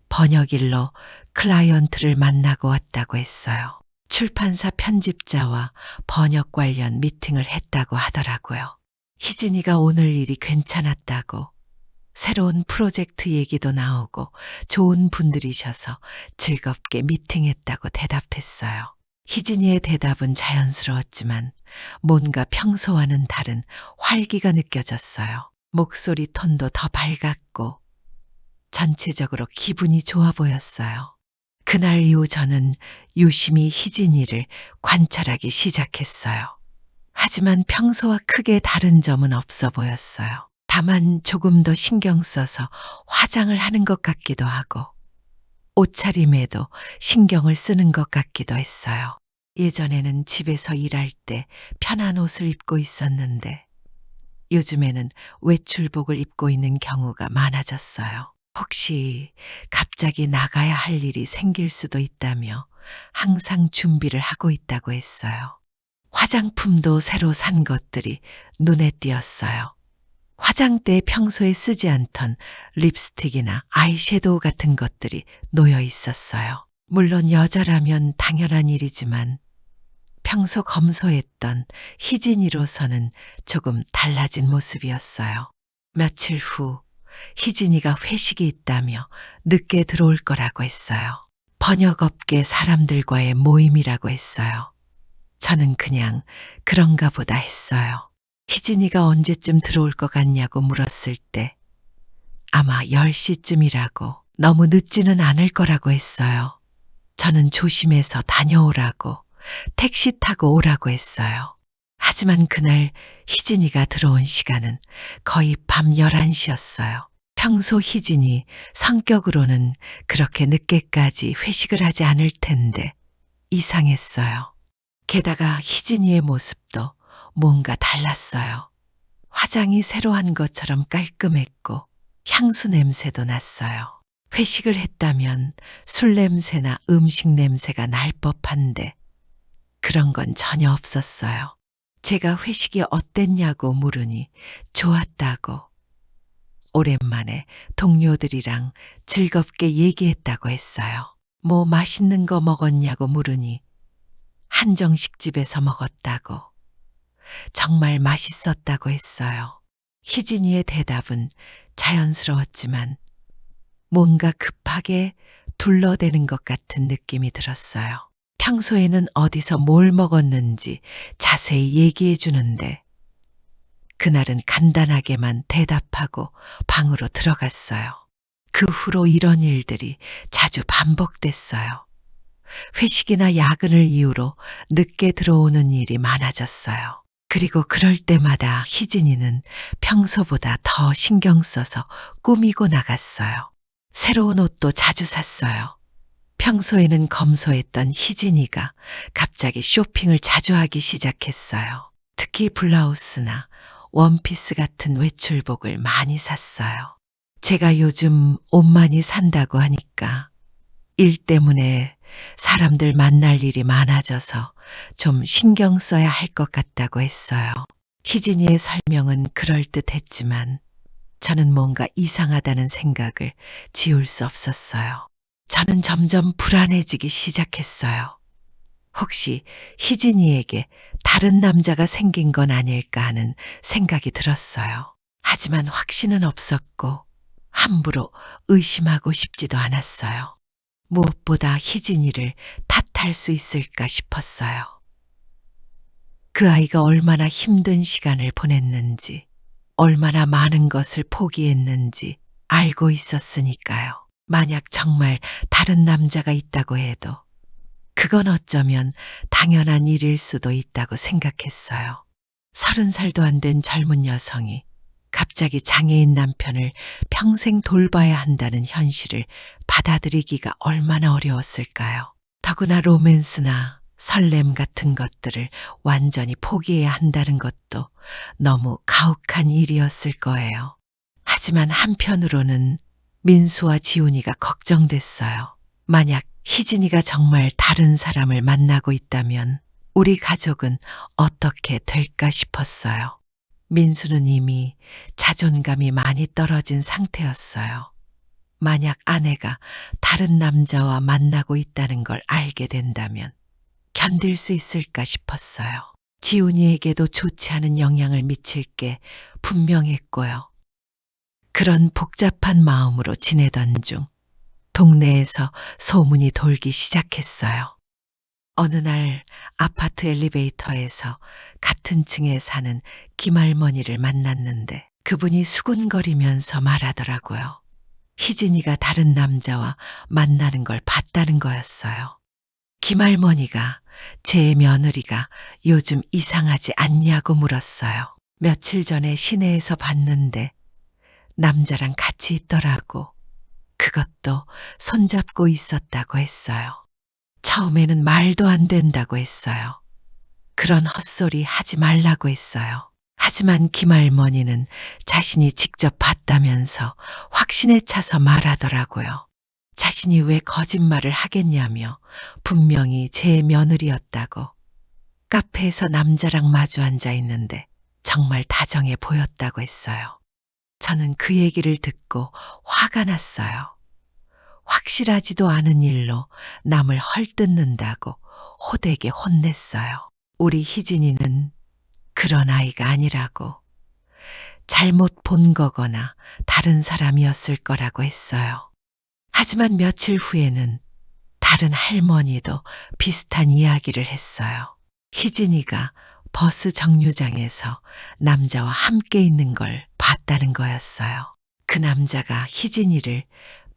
번역일로 클라이언트를 만나고 왔다고 했어요. 출판사 편집자와 번역 관련 미팅을 했다고 하더라고요. 희진이가 오늘 일이 괜찮았다고 새로운 프로젝트 얘기도 나오고 좋은 분들이셔서 즐겁게 미팅했다고 대답했어요. 희진이의 대답은 자연스러웠지만 뭔가 평소와는 다른 활기가 느껴졌어요. 목소리 톤도 더 밝았고 전체적으로 기분이 좋아 보였어요. 그날 이후 저는 유심히 희진이를 관찰하기 시작했어요. 하지만 평소와 크게 다른 점은 없어 보였어요. 다만 조금 더 신경 써서 화장을 하는 것 같기도 하고 옷차림에도 신경을 쓰는 것 같기도 했어요. 예전에는 집에서 일할 때 편한 옷을 입고 있었는데 요즘에는 외출복을 입고 있는 경우가 많아졌어요. 혹시 갑자기 나가야 할 일이 생길 수도 있다며 항상 준비를 하고 있다고 했어요. 화장품도 새로 산 것들이 눈에 띄었어요. 화장대에 평소에 쓰지 않던 립스틱이나 아이섀도우 같은 것들이 놓여 있었어요. 물론 여자라면 당연한 일이지만 평소 검소했던 희진이로서는 조금 달라진 모습이었어요. 며칠 후 희진이가 회식이 있다며 늦게 들어올 거라고 했어요. 번역업계 사람들과의 모임이라고 했어요. 저는 그냥 그런가 보다 했어요. 희진이가 언제쯤 들어올 것 같냐고 물었을 때 아마 10시쯤이라고, 너무 늦지는 않을 거라고 했어요. 저는 조심해서 다녀오라고, 택시 타고 오라고 했어요. 하지만 그날 희진이가 들어온 시간은 거의 밤 11시였어요. 평소 희진이 성격으로는 그렇게 늦게까지 회식을 하지 않을 텐데 이상했어요. 게다가 희진이의 모습도 뭔가 달랐어요. 화장이 새로 한 것처럼 깔끔했고 향수 냄새도 났어요. 회식을 했다면 술 냄새나 음식 냄새가 날 법한데 그런 건 전혀 없었어요. 제가 회식이 어땠냐고 물으니 좋았다고, 오랜만에 동료들이랑 즐겁게 얘기했다고 했어요. 뭐 맛있는 거 먹었냐고 물으니 한정식 집에서 먹었다고, 정말 맛있었다고 했어요. 희진이의 대답은 자연스러웠지만 뭔가 급하게 둘러대는 것 같은 느낌이 들었어요. 평소에는 어디서 뭘 먹었는지 자세히 얘기해 주는데 그날은 간단하게만 대답하고 방으로 들어갔어요. 그 후로 이런 일들이 자주 반복됐어요. 회식이나 야근을 이유로 늦게 들어오는 일이 많아졌어요. 그리고 그럴 때마다 희진이는 평소보다 더 신경 써서 꾸미고 나갔어요. 새로운 옷도 자주 샀어요. 평소에는 검소했던 희진이가 갑자기 쇼핑을 자주 하기 시작했어요. 특히 블라우스나 원피스 같은 외출복을 많이 샀어요. 제가 요즘 옷 많이 산다고 하니까 일 때문에 사람들 만날 일이 많아져서 좀 신경 써야 할 것 같다고 했어요. 희진이의 설명은 그럴듯했지만 저는 뭔가 이상하다는 생각을 지울 수 없었어요. 저는 점점 불안해지기 시작했어요. 혹시 희진이에게 다른 남자가 생긴 건 아닐까 하는 생각이 들었어요. 하지만 확신은 없었고 함부로 의심하고 싶지도 않았어요. 무엇보다 희진이를 탓할 수 있을까 싶었어요. 그 아이가 얼마나 힘든 시간을 보냈는지, 얼마나 많은 것을 포기했는지 알고 있었으니까요. 만약 정말 다른 남자가 있다고 해도 그건 어쩌면 당연한 일일 수도 있다고 생각했어요. 30살도 안 된 젊은 여성이 갑자기 장애인 남편을 평생 돌봐야 한다는 현실을 받아들이기가 얼마나 어려웠을까요? 더구나 로맨스나 설렘 같은 것들을 완전히 포기해야 한다는 것도 너무 가혹한 일이었을 거예요. 하지만 한편으로는 민수와 지훈이가 걱정됐어요. 만약 희진이가 정말 다른 사람을 만나고 있다면 우리 가족은 어떻게 될까 싶었어요. 민수는 이미 자존감이 많이 떨어진 상태였어요. 만약 아내가 다른 남자와 만나고 있다는 걸 알게 된다면 견딜 수 있을까 싶었어요. 지훈이에게도 좋지 않은 영향을 미칠 게 분명했고요. 그런 복잡한 마음으로 지내던 중 동네에서 소문이 돌기 시작했어요. 어느 날 아파트 엘리베이터에서 같은 층에 사는 김할머니를 만났는데 그분이 수군거리면서 말하더라고요. 희진이가 다른 남자와 만나는 걸 봤다는 거였어요. 김할머니가 제 며느리가 요즘 이상하지 않냐고 물었어요. 며칠 전에 시내에서 봤는데 남자랑 같이 있더라고. 그것도 손잡고 있었다고 했어요. 처음에는 말도 안 된다고 했어요. 그런 헛소리 하지 말라고 했어요. 하지만 김할머니는 자신이 직접 봤다면서 확신에 차서 말하더라고요. 자신이 왜 거짓말을 하겠냐며 분명히 제 며느리였다고. 카페에서 남자랑 마주 앉아 있는데 정말 다정해 보였다고 했어요. 저는 그 얘기를 듣고 화가 났어요. 확실하지도 않은 일로 남을 헐뜯는다고 호되게 혼냈어요. 우리 희진이는 그런 아이가 아니라고, 잘못 본 거거나 다른 사람이었을 거라고 했어요. 하지만 며칠 후에는 다른 할머니도 비슷한 이야기를 했어요. 희진이가 버스 정류장에서 남자와 함께 있는 걸 봤다는 거였어요. 그 남자가 희진이를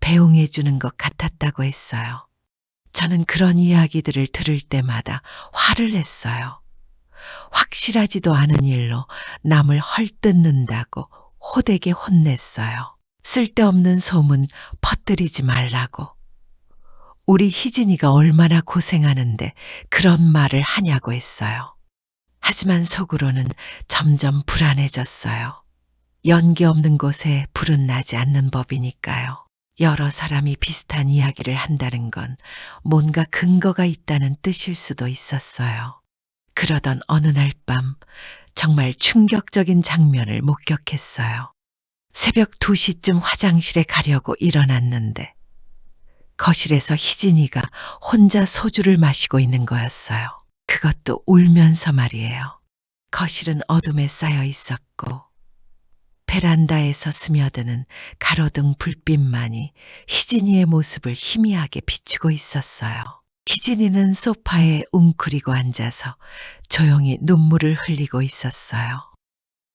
배웅해 주는 것 같았다고 했어요. 저는 그런 이야기들을 들을 때마다 화를 냈어요. 확실하지도 않은 일로 남을 헐뜯는다고 호되게 혼냈어요. 쓸데없는 소문 퍼뜨리지 말라고. 우리 희진이가 얼마나 고생하는데 그런 말을 하냐고 했어요. 하지만 속으로는 점점 불안해졌어요. 연기 없는 곳에 불은 나지 않는 법이니까요. 여러 사람이 비슷한 이야기를 한다는 건 뭔가 근거가 있다는 뜻일 수도 있었어요. 그러던 어느 날 밤 정말 충격적인 장면을 목격했어요. 새벽 2시쯤 화장실에 가려고 일어났는데 거실에서 희진이가 혼자 소주를 마시고 있는 거였어요. 그것도 울면서 말이에요. 거실은 어둠에 쌓여 있었고 베란다에서 스며드는 가로등 불빛만이 희진이의 모습을 희미하게 비추고 있었어요. 희진이는 소파에 웅크리고 앉아서 조용히 눈물을 흘리고 있었어요.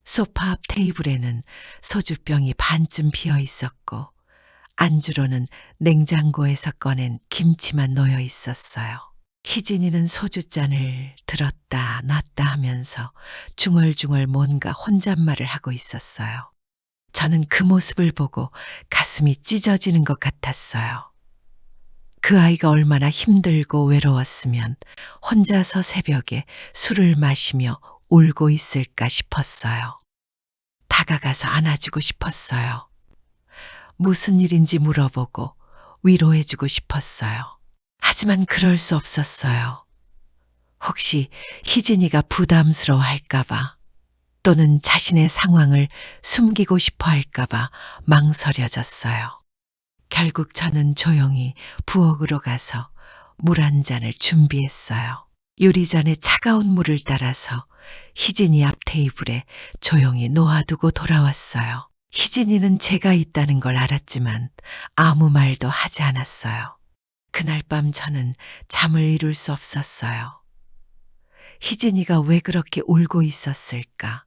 소파 앞 테이블에는 소주병이 반쯤 비어 있었고 안주로는 냉장고에서 꺼낸 김치만 놓여 있었어요. 희진이는 소주잔을 들었다 놨다 하면서 중얼중얼 뭔가 혼잣말을 하고 있었어요. 저는 그 모습을 보고 가슴이 찢어지는 것 같았어요. 그 아이가 얼마나 힘들고 외로웠으면 혼자서 새벽에 술을 마시며 울고 있을까 싶었어요. 다가가서 안아주고 싶었어요. 무슨 일인지 물어보고 위로해주고 싶었어요. 하지만 그럴 수 없었어요. 혹시 희진이가 부담스러워 할까봐 또는 자신의 상황을 숨기고 싶어 할까봐 망설여졌어요. 결국 저는 조용히 부엌으로 가서 물 한 잔을 준비했어요. 유리잔에 차가운 물을 따라서 희진이 앞 테이블에 조용히 놓아두고 돌아왔어요. 희진이는 제가 있다는 걸 알았지만 아무 말도 하지 않았어요. 그날 밤 저는 잠을 이룰 수 없었어요. 희진이가 왜 그렇게 울고 있었을까?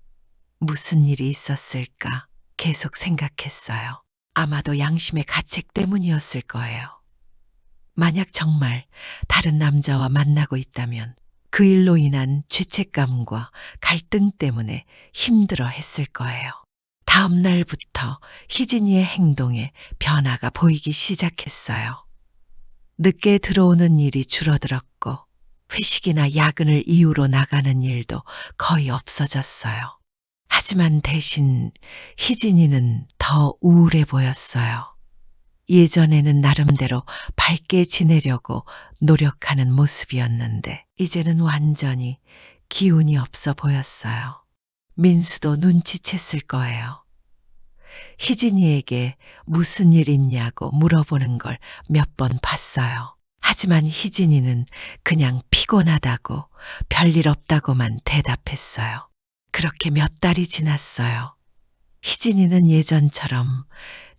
무슨 일이 있었을까? 계속 생각했어요. 아마도 양심의 가책 때문이었을 거예요. 만약 정말 다른 남자와 만나고 있다면 그 일로 인한 죄책감과 갈등 때문에 힘들어 했을 거예요. 다음 날부터 희진이의 행동에 변화가 보이기 시작했어요. 늦게 들어오는 일이 줄어들었고 회식이나 야근을 이유로 나가는 일도 거의 없어졌어요. 하지만 대신 희진이는 더 우울해 보였어요. 예전에는 나름대로 밝게 지내려고 노력하는 모습이었는데 이제는 완전히 기운이 없어 보였어요. 민수도 눈치챘을 거예요. 희진이에게 무슨 일 있냐고 물어보는 걸 몇 번 봤어요. 하지만 희진이는 그냥 피곤하다고 별일 없다고만 대답했어요. 그렇게 몇 달이 지났어요. 희진이는 예전처럼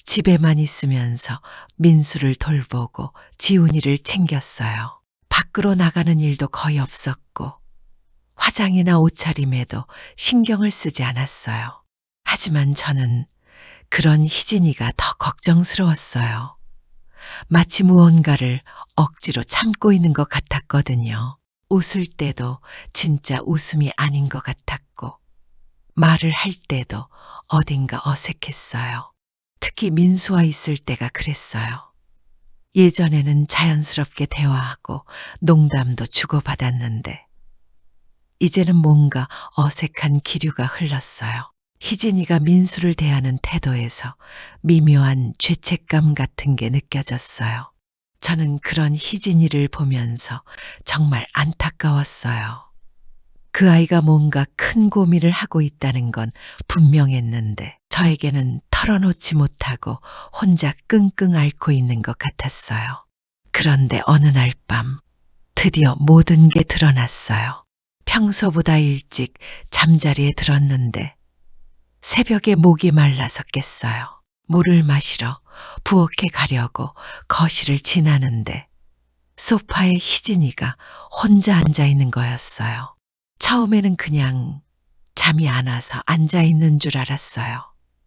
집에만 있으면서 민수를 돌보고 지훈이를 챙겼어요. 밖으로 나가는 일도 거의 없었고 화장이나 옷차림에도 신경을 쓰지 않았어요. 하지만 저는 그런 희진이가 더 걱정스러웠어요. 마치 무언가를 억지로 참고 있는 것 같았거든요. 웃을 때도 진짜 웃음이 아닌 것 같았고, 말을 할 때도 어딘가 어색했어요. 특히 민수와 있을 때가 그랬어요. 예전에는 자연스럽게 대화하고 농담도 주고받았는데, 이제는 뭔가 어색한 기류가 흘렀어요. 희진이가 민수를 대하는 태도에서 미묘한 죄책감 같은 게 느껴졌어요. 저는 그런 희진이를 보면서 정말 안타까웠어요. 그 아이가 뭔가 큰 고민을 하고 있다는 건 분명했는데 저에게는 털어놓지 못하고 혼자 끙끙 앓고 있는 것 같았어요. 그런데 어느 날 밤 드디어 모든 게 드러났어요. 평소보다 일찍 잠자리에 들었는데 새벽에 목이 말라서 깼어요. 물을 마시러 부엌에 가려고 거실을 지나는데 소파에 희진이가 혼자 앉아 있는 거였어요. 처음에는 그냥 잠이 안 와서 앉아 있는 줄 알았어요.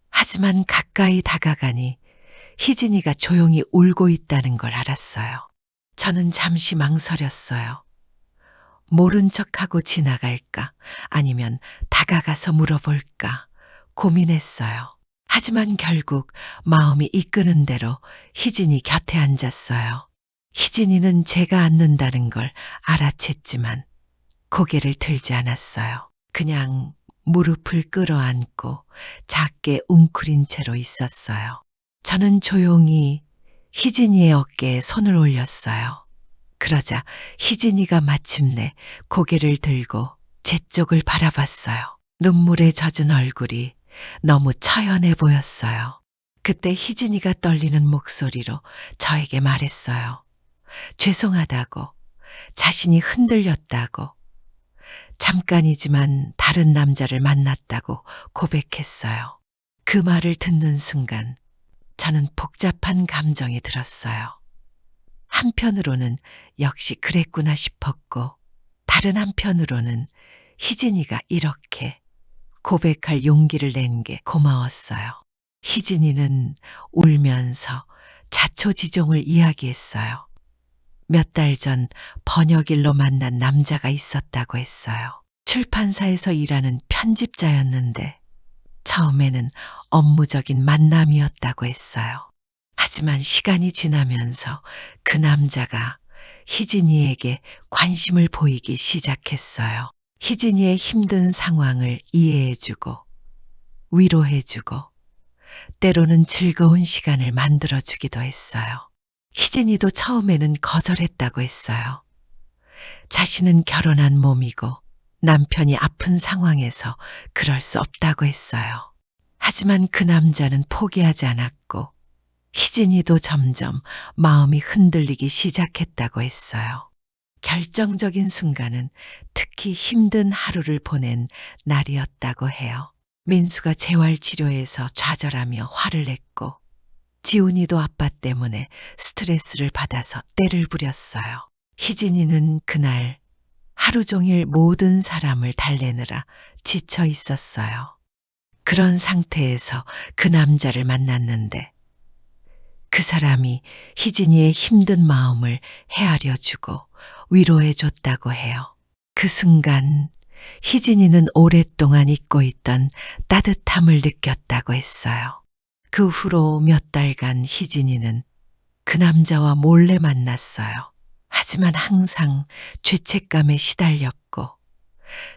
하지만 가까이 다가가니 희진이가 조용히 울고 있다는 걸 알았어요. 저는 잠시 망설였어요. 모른 척하고 지나갈까 아니면 다가가서 물어볼까 고민했어요. 하지만 결국 마음이 이끄는 대로 희진이 곁에 앉았어요. 희진이는 제가 앉는다는 걸 알아챘지만 고개를 들지 않았어요. 그냥 무릎을 끌어안고 작게 웅크린 채로 있었어요. 저는 조용히 희진이의 어깨에 손을 올렸어요. 그러자 희진이가 마침내 고개를 들고 제 쪽을 바라봤어요. 눈물에 젖은 얼굴이 너무 처연해 보였어요. 그때 희진이가 떨리는 목소리로 저에게 말했어요. 죄송하다고, 자신이 흔들렸다고, 잠깐이지만 다른 남자를 만났다고 고백했어요. 그 말을 듣는 순간 저는 복잡한 감정이 들었어요. 한편으로는 역시 그랬구나 싶었고, 다른 한편으로는 희진이가 이렇게 고백할 용기를 낸 게 고마웠어요. 희진이는 울면서 자초지종을 이야기했어요. 몇 달 전 번역일로 만난 남자가 있었다고 했어요. 출판사에서 일하는 편집자였는데 처음에는 업무적인 만남이었다고 했어요. 하지만 시간이 지나면서 그 남자가 희진이에게 관심을 보이기 시작했어요. 희진이의 힘든 상황을 이해해주고 위로해주고 때로는 즐거운 시간을 만들어주기도 했어요. 희진이도 처음에는 거절했다고 했어요. 자신은 결혼한 몸이고 남편이 아픈 상황에서 그럴 수 없다고 했어요. 하지만 그 남자는 포기하지 않았고 희진이도 점점 마음이 흔들리기 시작했다고 했어요. 결정적인 순간은 특히 힘든 하루를 보낸 날이었다고 해요. 민수가 재활치료에서 좌절하며 화를 냈고 지훈이도 아빠 때문에 스트레스를 받아서 떼를 부렸어요. 희진이는 그날 하루 종일 모든 사람을 달래느라 지쳐 있었어요. 그런 상태에서 그 남자를 만났는데 그 사람이 희진이의 힘든 마음을 헤아려주고 위로해줬다고 해요. 그 순간 희진이는 오랫동안 잊고 있던 따뜻함을 느꼈다고 했어요. 그 후로 몇 달간 희진이는 그 남자와 몰래 만났어요. 하지만 항상 죄책감에 시달렸고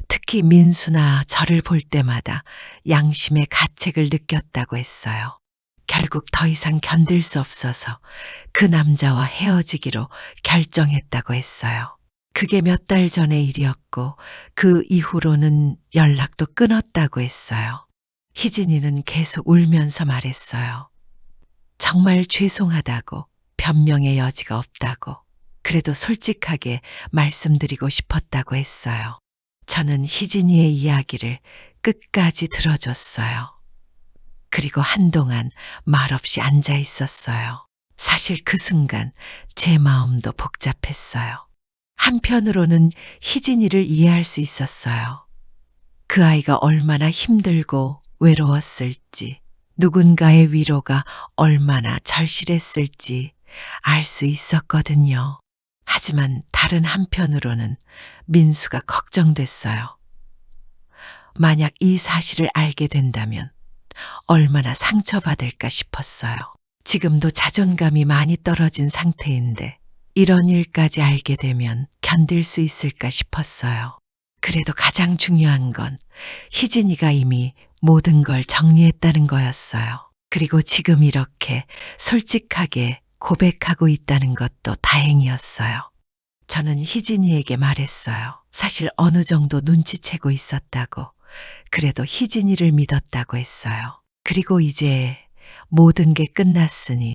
특히 민수나 저를 볼 때마다 양심의 가책을 느꼈다고 했어요. 결국 더 이상 견딜 수 없어서 그 남자와 헤어지기로 결정했다고 했어요. 그게 몇 달 전의 일이었고 그 이후로는 연락도 끊었다고 했어요. 희진이는 계속 울면서 말했어요. 정말 죄송하다고, 변명의 여지가 없다고, 그래도 솔직하게 말씀드리고 싶었다고 했어요. 저는 희진이의 이야기를 끝까지 들어줬어요. 그리고 한동안 말없이 앉아 있었어요. 사실 그 순간 제 마음도 복잡했어요. 한편으로는 희진이를 이해할 수 있었어요. 그 아이가 얼마나 힘들고 외로웠을지, 누군가의 위로가 얼마나 절실했을지 알 수 있었거든요. 하지만 다른 한편으로는 민수가 걱정됐어요. 만약 이 사실을 알게 된다면 얼마나 상처받을까 싶었어요. 지금도 자존감이 많이 떨어진 상태인데 이런 일까지 알게 되면 견딜 수 있을까 싶었어요. 그래도 가장 중요한 건 희진이가 이미 모든 걸 정리했다는 거였어요. 그리고 지금 이렇게 솔직하게 고백하고 있다는 것도 다행이었어요. 저는 희진이에게 말했어요. 사실 어느 정도 눈치채고 있었다고. 그래도 희진이를 믿었다고 했어요. 그리고 이제 모든 게 끝났으니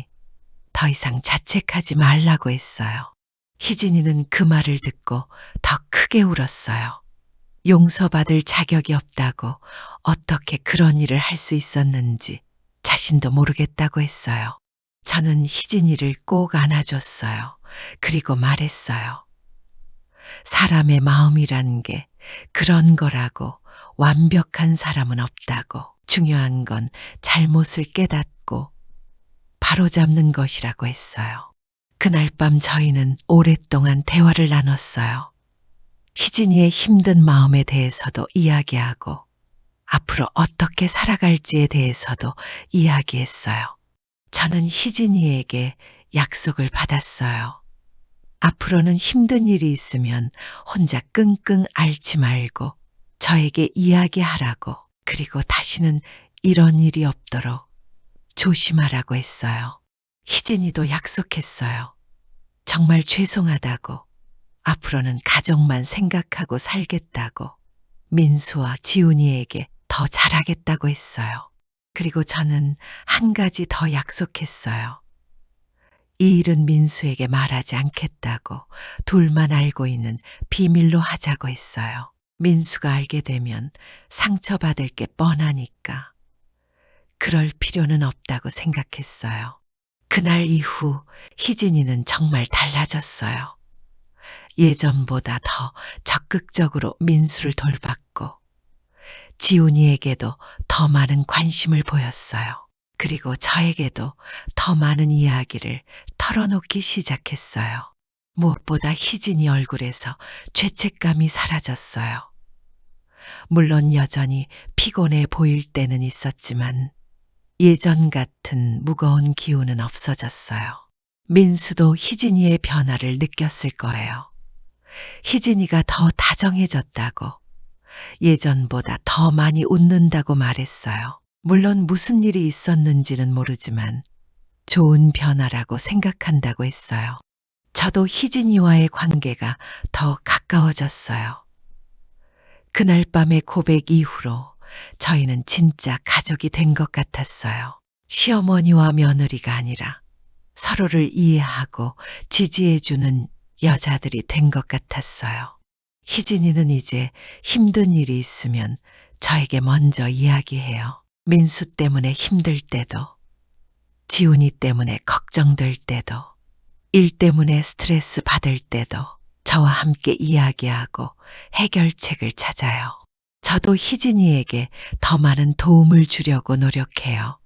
더 이상 자책하지 말라고 했어요. 희진이는 그 말을 듣고 더 크게 울었어요. 용서받을 자격이 없다고 어떻게 그런 일을 할 수 있었는지 자신도 모르겠다고 했어요. 저는 희진이를 꼭 안아줬어요. 그리고 말했어요. 사람의 마음이란 게 그런 거라고, 완벽한 사람은 없다고. 중요한 건 잘못을 깨닫고 바로잡는 것이라고 했어요. 그날 밤 저희는 오랫동안 대화를 나눴어요. 희진이의 힘든 마음에 대해서도 이야기하고 앞으로 어떻게 살아갈지에 대해서도 이야기했어요. 저는 희진이에게 약속을 받았어요. 앞으로는 힘든 일이 있으면 혼자 끙끙 앓지 말고 저에게 이야기하라고, 그리고 다시는 이런 일이 없도록 조심하라고 했어요. 희진이도 약속했어요. 정말 죄송하다고, 앞으로는 가족만 생각하고 살겠다고, 민수와 지훈이에게 더 잘하겠다고 했어요. 그리고 저는 한 가지 더 약속했어요. 이 일은 민수에게 말하지 않겠다고, 둘만 알고 있는 비밀로 하자고 했어요. 민수가 알게 되면 상처받을 게 뻔하니까 그럴 필요는 없다고 생각했어요. 그날 이후 희진이는 정말 달라졌어요. 예전보다 더 적극적으로 민수를 돌봤고 지훈이에게도 더 많은 관심을 보였어요. 그리고 저에게도 더 많은 이야기를 털어놓기 시작했어요. 무엇보다 희진이 얼굴에서 죄책감이 사라졌어요. 물론 여전히 피곤해 보일 때는 있었지만 예전 같은 무거운 기운은 없어졌어요. 민수도 희진이의 변화를 느꼈을 거예요. 희진이가 더 다정해졌다고, 예전보다 더 많이 웃는다고 말했어요. 물론 무슨 일이 있었는지는 모르지만 좋은 변화라고 생각한다고 했어요. 저도 희진이와의 관계가 더 가까워졌어요. 그날 밤의 고백 이후로 저희는 진짜 가족이 된 것 같았어요. 시어머니와 며느리가 아니라 서로를 이해하고 지지해주는 여자들이 된 것 같았어요. 희진이는 이제 힘든 일이 있으면 저에게 먼저 이야기해요. 민수 때문에 힘들 때도, 지훈이 때문에 걱정될 때도, 일 때문에 스트레스 받을 때도 저와 함께 이야기하고 해결책을 찾아요. 저도 희진이에게 더 많은 도움을 주려고 노력해요.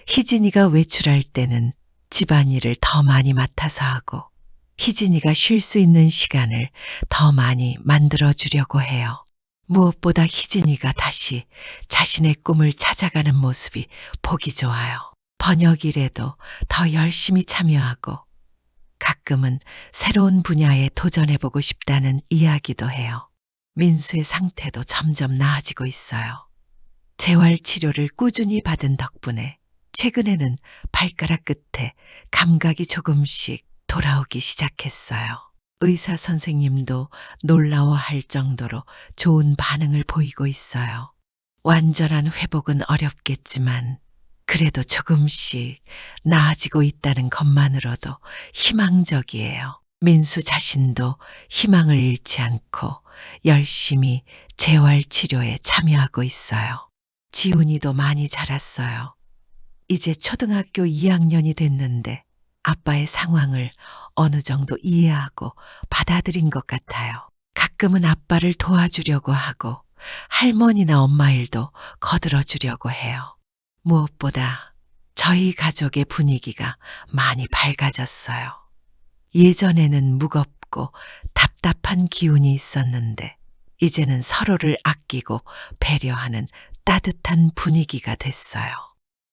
희진이가 외출할 때는 집안일을 더 많이 맡아서 하고 희진이가 쉴 수 있는 시간을 더 많이 만들어 주려고 해요. 무엇보다 희진이가 다시 자신의 꿈을 찾아가는 모습이 보기 좋아요. 번역일에도 더 열심히 참여하고 가끔은 새로운 분야에 도전해보고 싶다는 이야기도 해요. 민수의 상태도 점점 나아지고 있어요. 재활치료를 꾸준히 받은 덕분에 최근에는 발가락 끝에 감각이 조금씩 돌아오기 시작했어요. 의사 선생님도 놀라워할 정도로 좋은 반응을 보이고 있어요. 완전한 회복은 어렵겠지만 그래도 조금씩 나아지고 있다는 것만으로도 희망적이에요. 민수 자신도 희망을 잃지 않고 열심히 재활치료에 참여하고 있어요. 지훈이도 많이 자랐어요. 이제 초등학교 2학년이 됐는데 아빠의 상황을 어느 정도 이해하고 받아들인 것 같아요. 가끔은 아빠를 도와주려고 하고 할머니나 엄마 일도 거들어주려고 해요. 무엇보다 저희 가족의 분위기가 많이 밝아졌어요. 예전에는 무겁고 답답한 기운이 있었는데 이제는 서로를 아끼고 배려하는 따뜻한 분위기가 됐어요.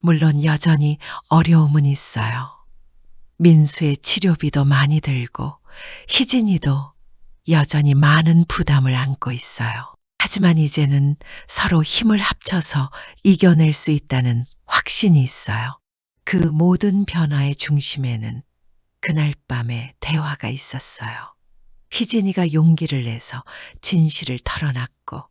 물론 여전히 어려움은 있어요. 민수의 치료비도 많이 들고 희진이도 여전히 많은 부담을 안고 있어요. 하지만 이제는 서로 힘을 합쳐서 이겨낼 수 있다는 확신이 있어요. 그 모든 변화의 중심에는 그날 밤에 대화가 있었어요. 희진이가 용기를 내서 진실을 털어놨고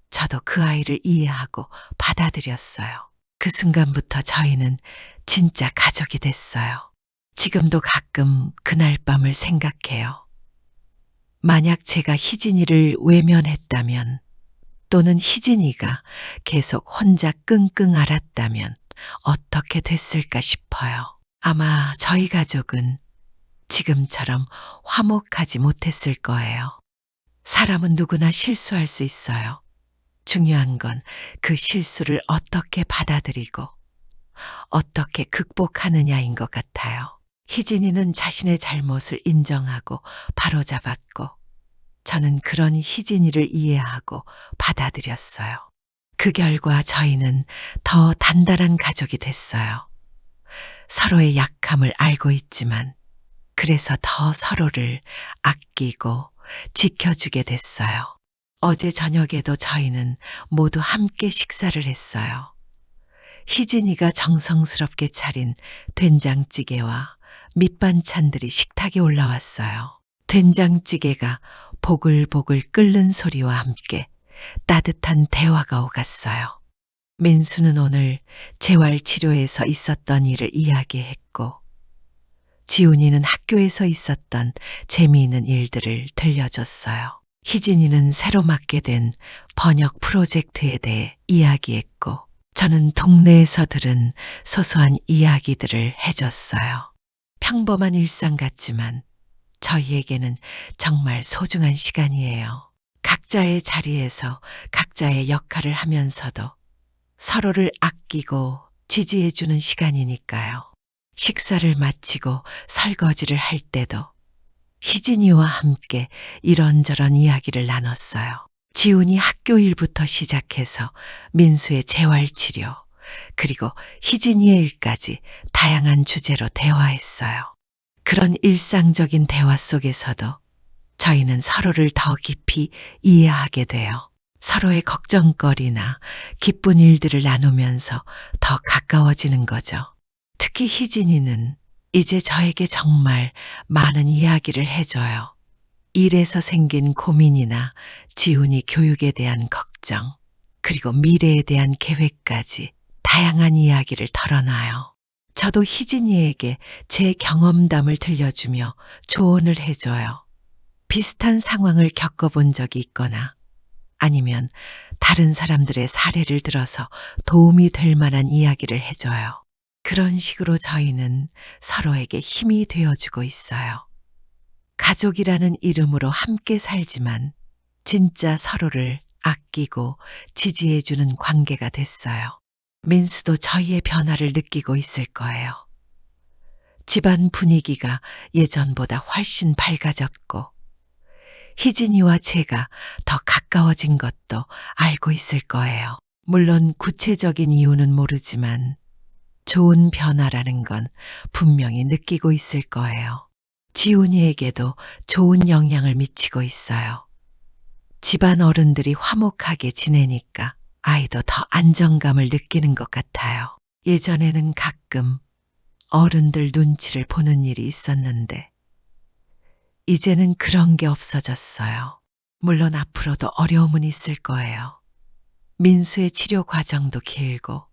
저도 그 아이를 이해하고 받아들였어요. 그 순간부터 저희는 진짜 가족이 됐어요. 지금도 가끔 그날 밤을 생각해요. 만약 제가 희진이를 외면했다면 또는 희진이가 계속 혼자 끙끙 앓았다면 어떻게 됐을까 싶어요. 아마 저희 가족은 지금처럼 화목하지 못했을 거예요. 사람은 누구나 실수할 수 있어요. 중요한 건 그 실수를 어떻게 받아들이고 어떻게 극복하느냐인 것 같아요. 희진이는 자신의 잘못을 인정하고 바로잡았고 저는 그런 희진이를 이해하고 받아들였어요. 그 결과 저희는 더 단단한 가족이 됐어요. 서로의 약함을 알고 있지만 그래서 더 서로를 아끼고 지켜주게 됐어요. 어제 저녁에도 저희는 모두 함께 식사를 했어요. 희진이가 정성스럽게 차린 된장찌개와 밑반찬들이 식탁에 올라왔어요. 된장찌개가 보글보글 끓는 소리와 함께 따뜻한 대화가 오갔어요. 민수는 오늘 재활치료에서 있었던 일을 이야기했고 지훈이는 학교에서 있었던 재미있는 일들을 들려줬어요. 희진이는 새로 맡게 된 번역 프로젝트에 대해 이야기했고 저는 동네에서 들은 소소한 이야기들을 해줬어요. 평범한 일상 같지만 저희에게는 정말 소중한 시간이에요. 각자의 자리에서 각자의 역할을 하면서도 서로를 아끼고 지지해주는 시간이니까요. 식사를 마치고 설거지를 할 때도 희진이와 함께 이런저런 이야기를 나눴어요. 지훈이 학교 일부터 시작해서 민수의 재활치료, 그리고 희진이의 일까지 다양한 주제로 대화했어요. 그런 일상적인 대화 속에서도 저희는 서로를 더 깊이 이해하게 돼요. 서로의 걱정거리나 기쁜 일들을 나누면서 더 가까워지는 거죠. 특히 희진이는 이제 저에게 정말 많은 이야기를 해줘요. 일에서 생긴 고민이나 지훈이 교육에 대한 걱정, 그리고 미래에 대한 계획까지 다양한 이야기를 털어놔요. 저도 희진이에게 제 경험담을 들려주며 조언을 해줘요. 비슷한 상황을 겪어본 적이 있거나 아니면 다른 사람들의 사례를 들어서 도움이 될 만한 이야기를 해줘요. 그런 식으로 저희는 서로에게 힘이 되어주고 있어요. 가족이라는 이름으로 함께 살지만 진짜 서로를 아끼고 지지해주는 관계가 됐어요. 민수도 저희의 변화를 느끼고 있을 거예요. 집안 분위기가 예전보다 훨씬 밝아졌고 희진이와 제가 더 가까워진 것도 알고 있을 거예요. 물론 구체적인 이유는 모르지만 좋은 변화라는 건 분명히 느끼고 있을 거예요. 지훈이에게도 좋은 영향을 미치고 있어요. 집안 어른들이 화목하게 지내니까 아이도 더 안정감을 느끼는 것 같아요. 예전에는 가끔 어른들 눈치를 보는 일이 있었는데 이제는 그런 게 없어졌어요. 물론 앞으로도 어려움은 있을 거예요. 민수의 치료 과정도 길고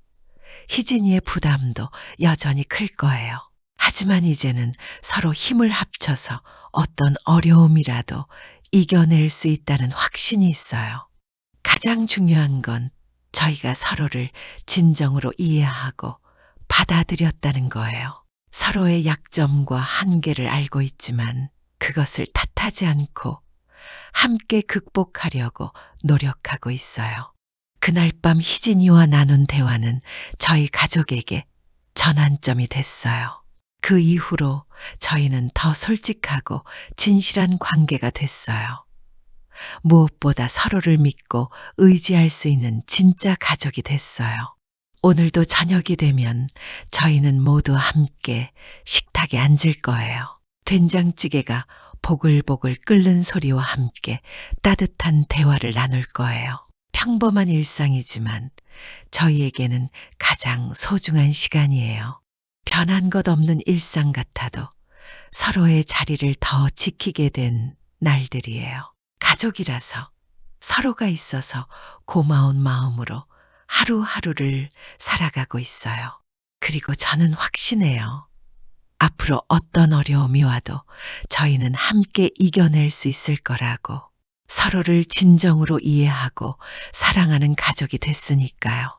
희진이의 부담도 여전히 클 거예요. 하지만 이제는 서로 힘을 합쳐서 어떤 어려움이라도 이겨낼 수 있다는 확신이 있어요. 가장 중요한 건 저희가 서로를 진정으로 이해하고 받아들였다는 거예요. 서로의 약점과 한계를 알고 있지만 그것을 탓하지 않고 함께 극복하려고 노력하고 있어요. 그날 밤 희진이와 나눈 대화는 저희 가족에게 전환점이 됐어요. 그 이후로 저희는 더 솔직하고 진실한 관계가 됐어요. 무엇보다 서로를 믿고 의지할 수 있는 진짜 가족이 됐어요. 오늘도 저녁이 되면 저희는 모두 함께 식탁에 앉을 거예요. 된장찌개가 보글보글 끓는 소리와 함께 따뜻한 대화를 나눌 거예요. 평범한 일상이지만 저희에게는 가장 소중한 시간이에요. 변한 것 없는 일상 같아도 서로의 자리를 더 지키게 된 날들이에요. 가족이라서 서로가 있어서 고마운 마음으로 하루하루를 살아가고 있어요. 그리고 저는 확신해요. 앞으로 어떤 어려움이 와도 저희는 함께 이겨낼 수 있을 거라고. 서로를 진정으로 이해하고 사랑하는 가족이 됐으니까요.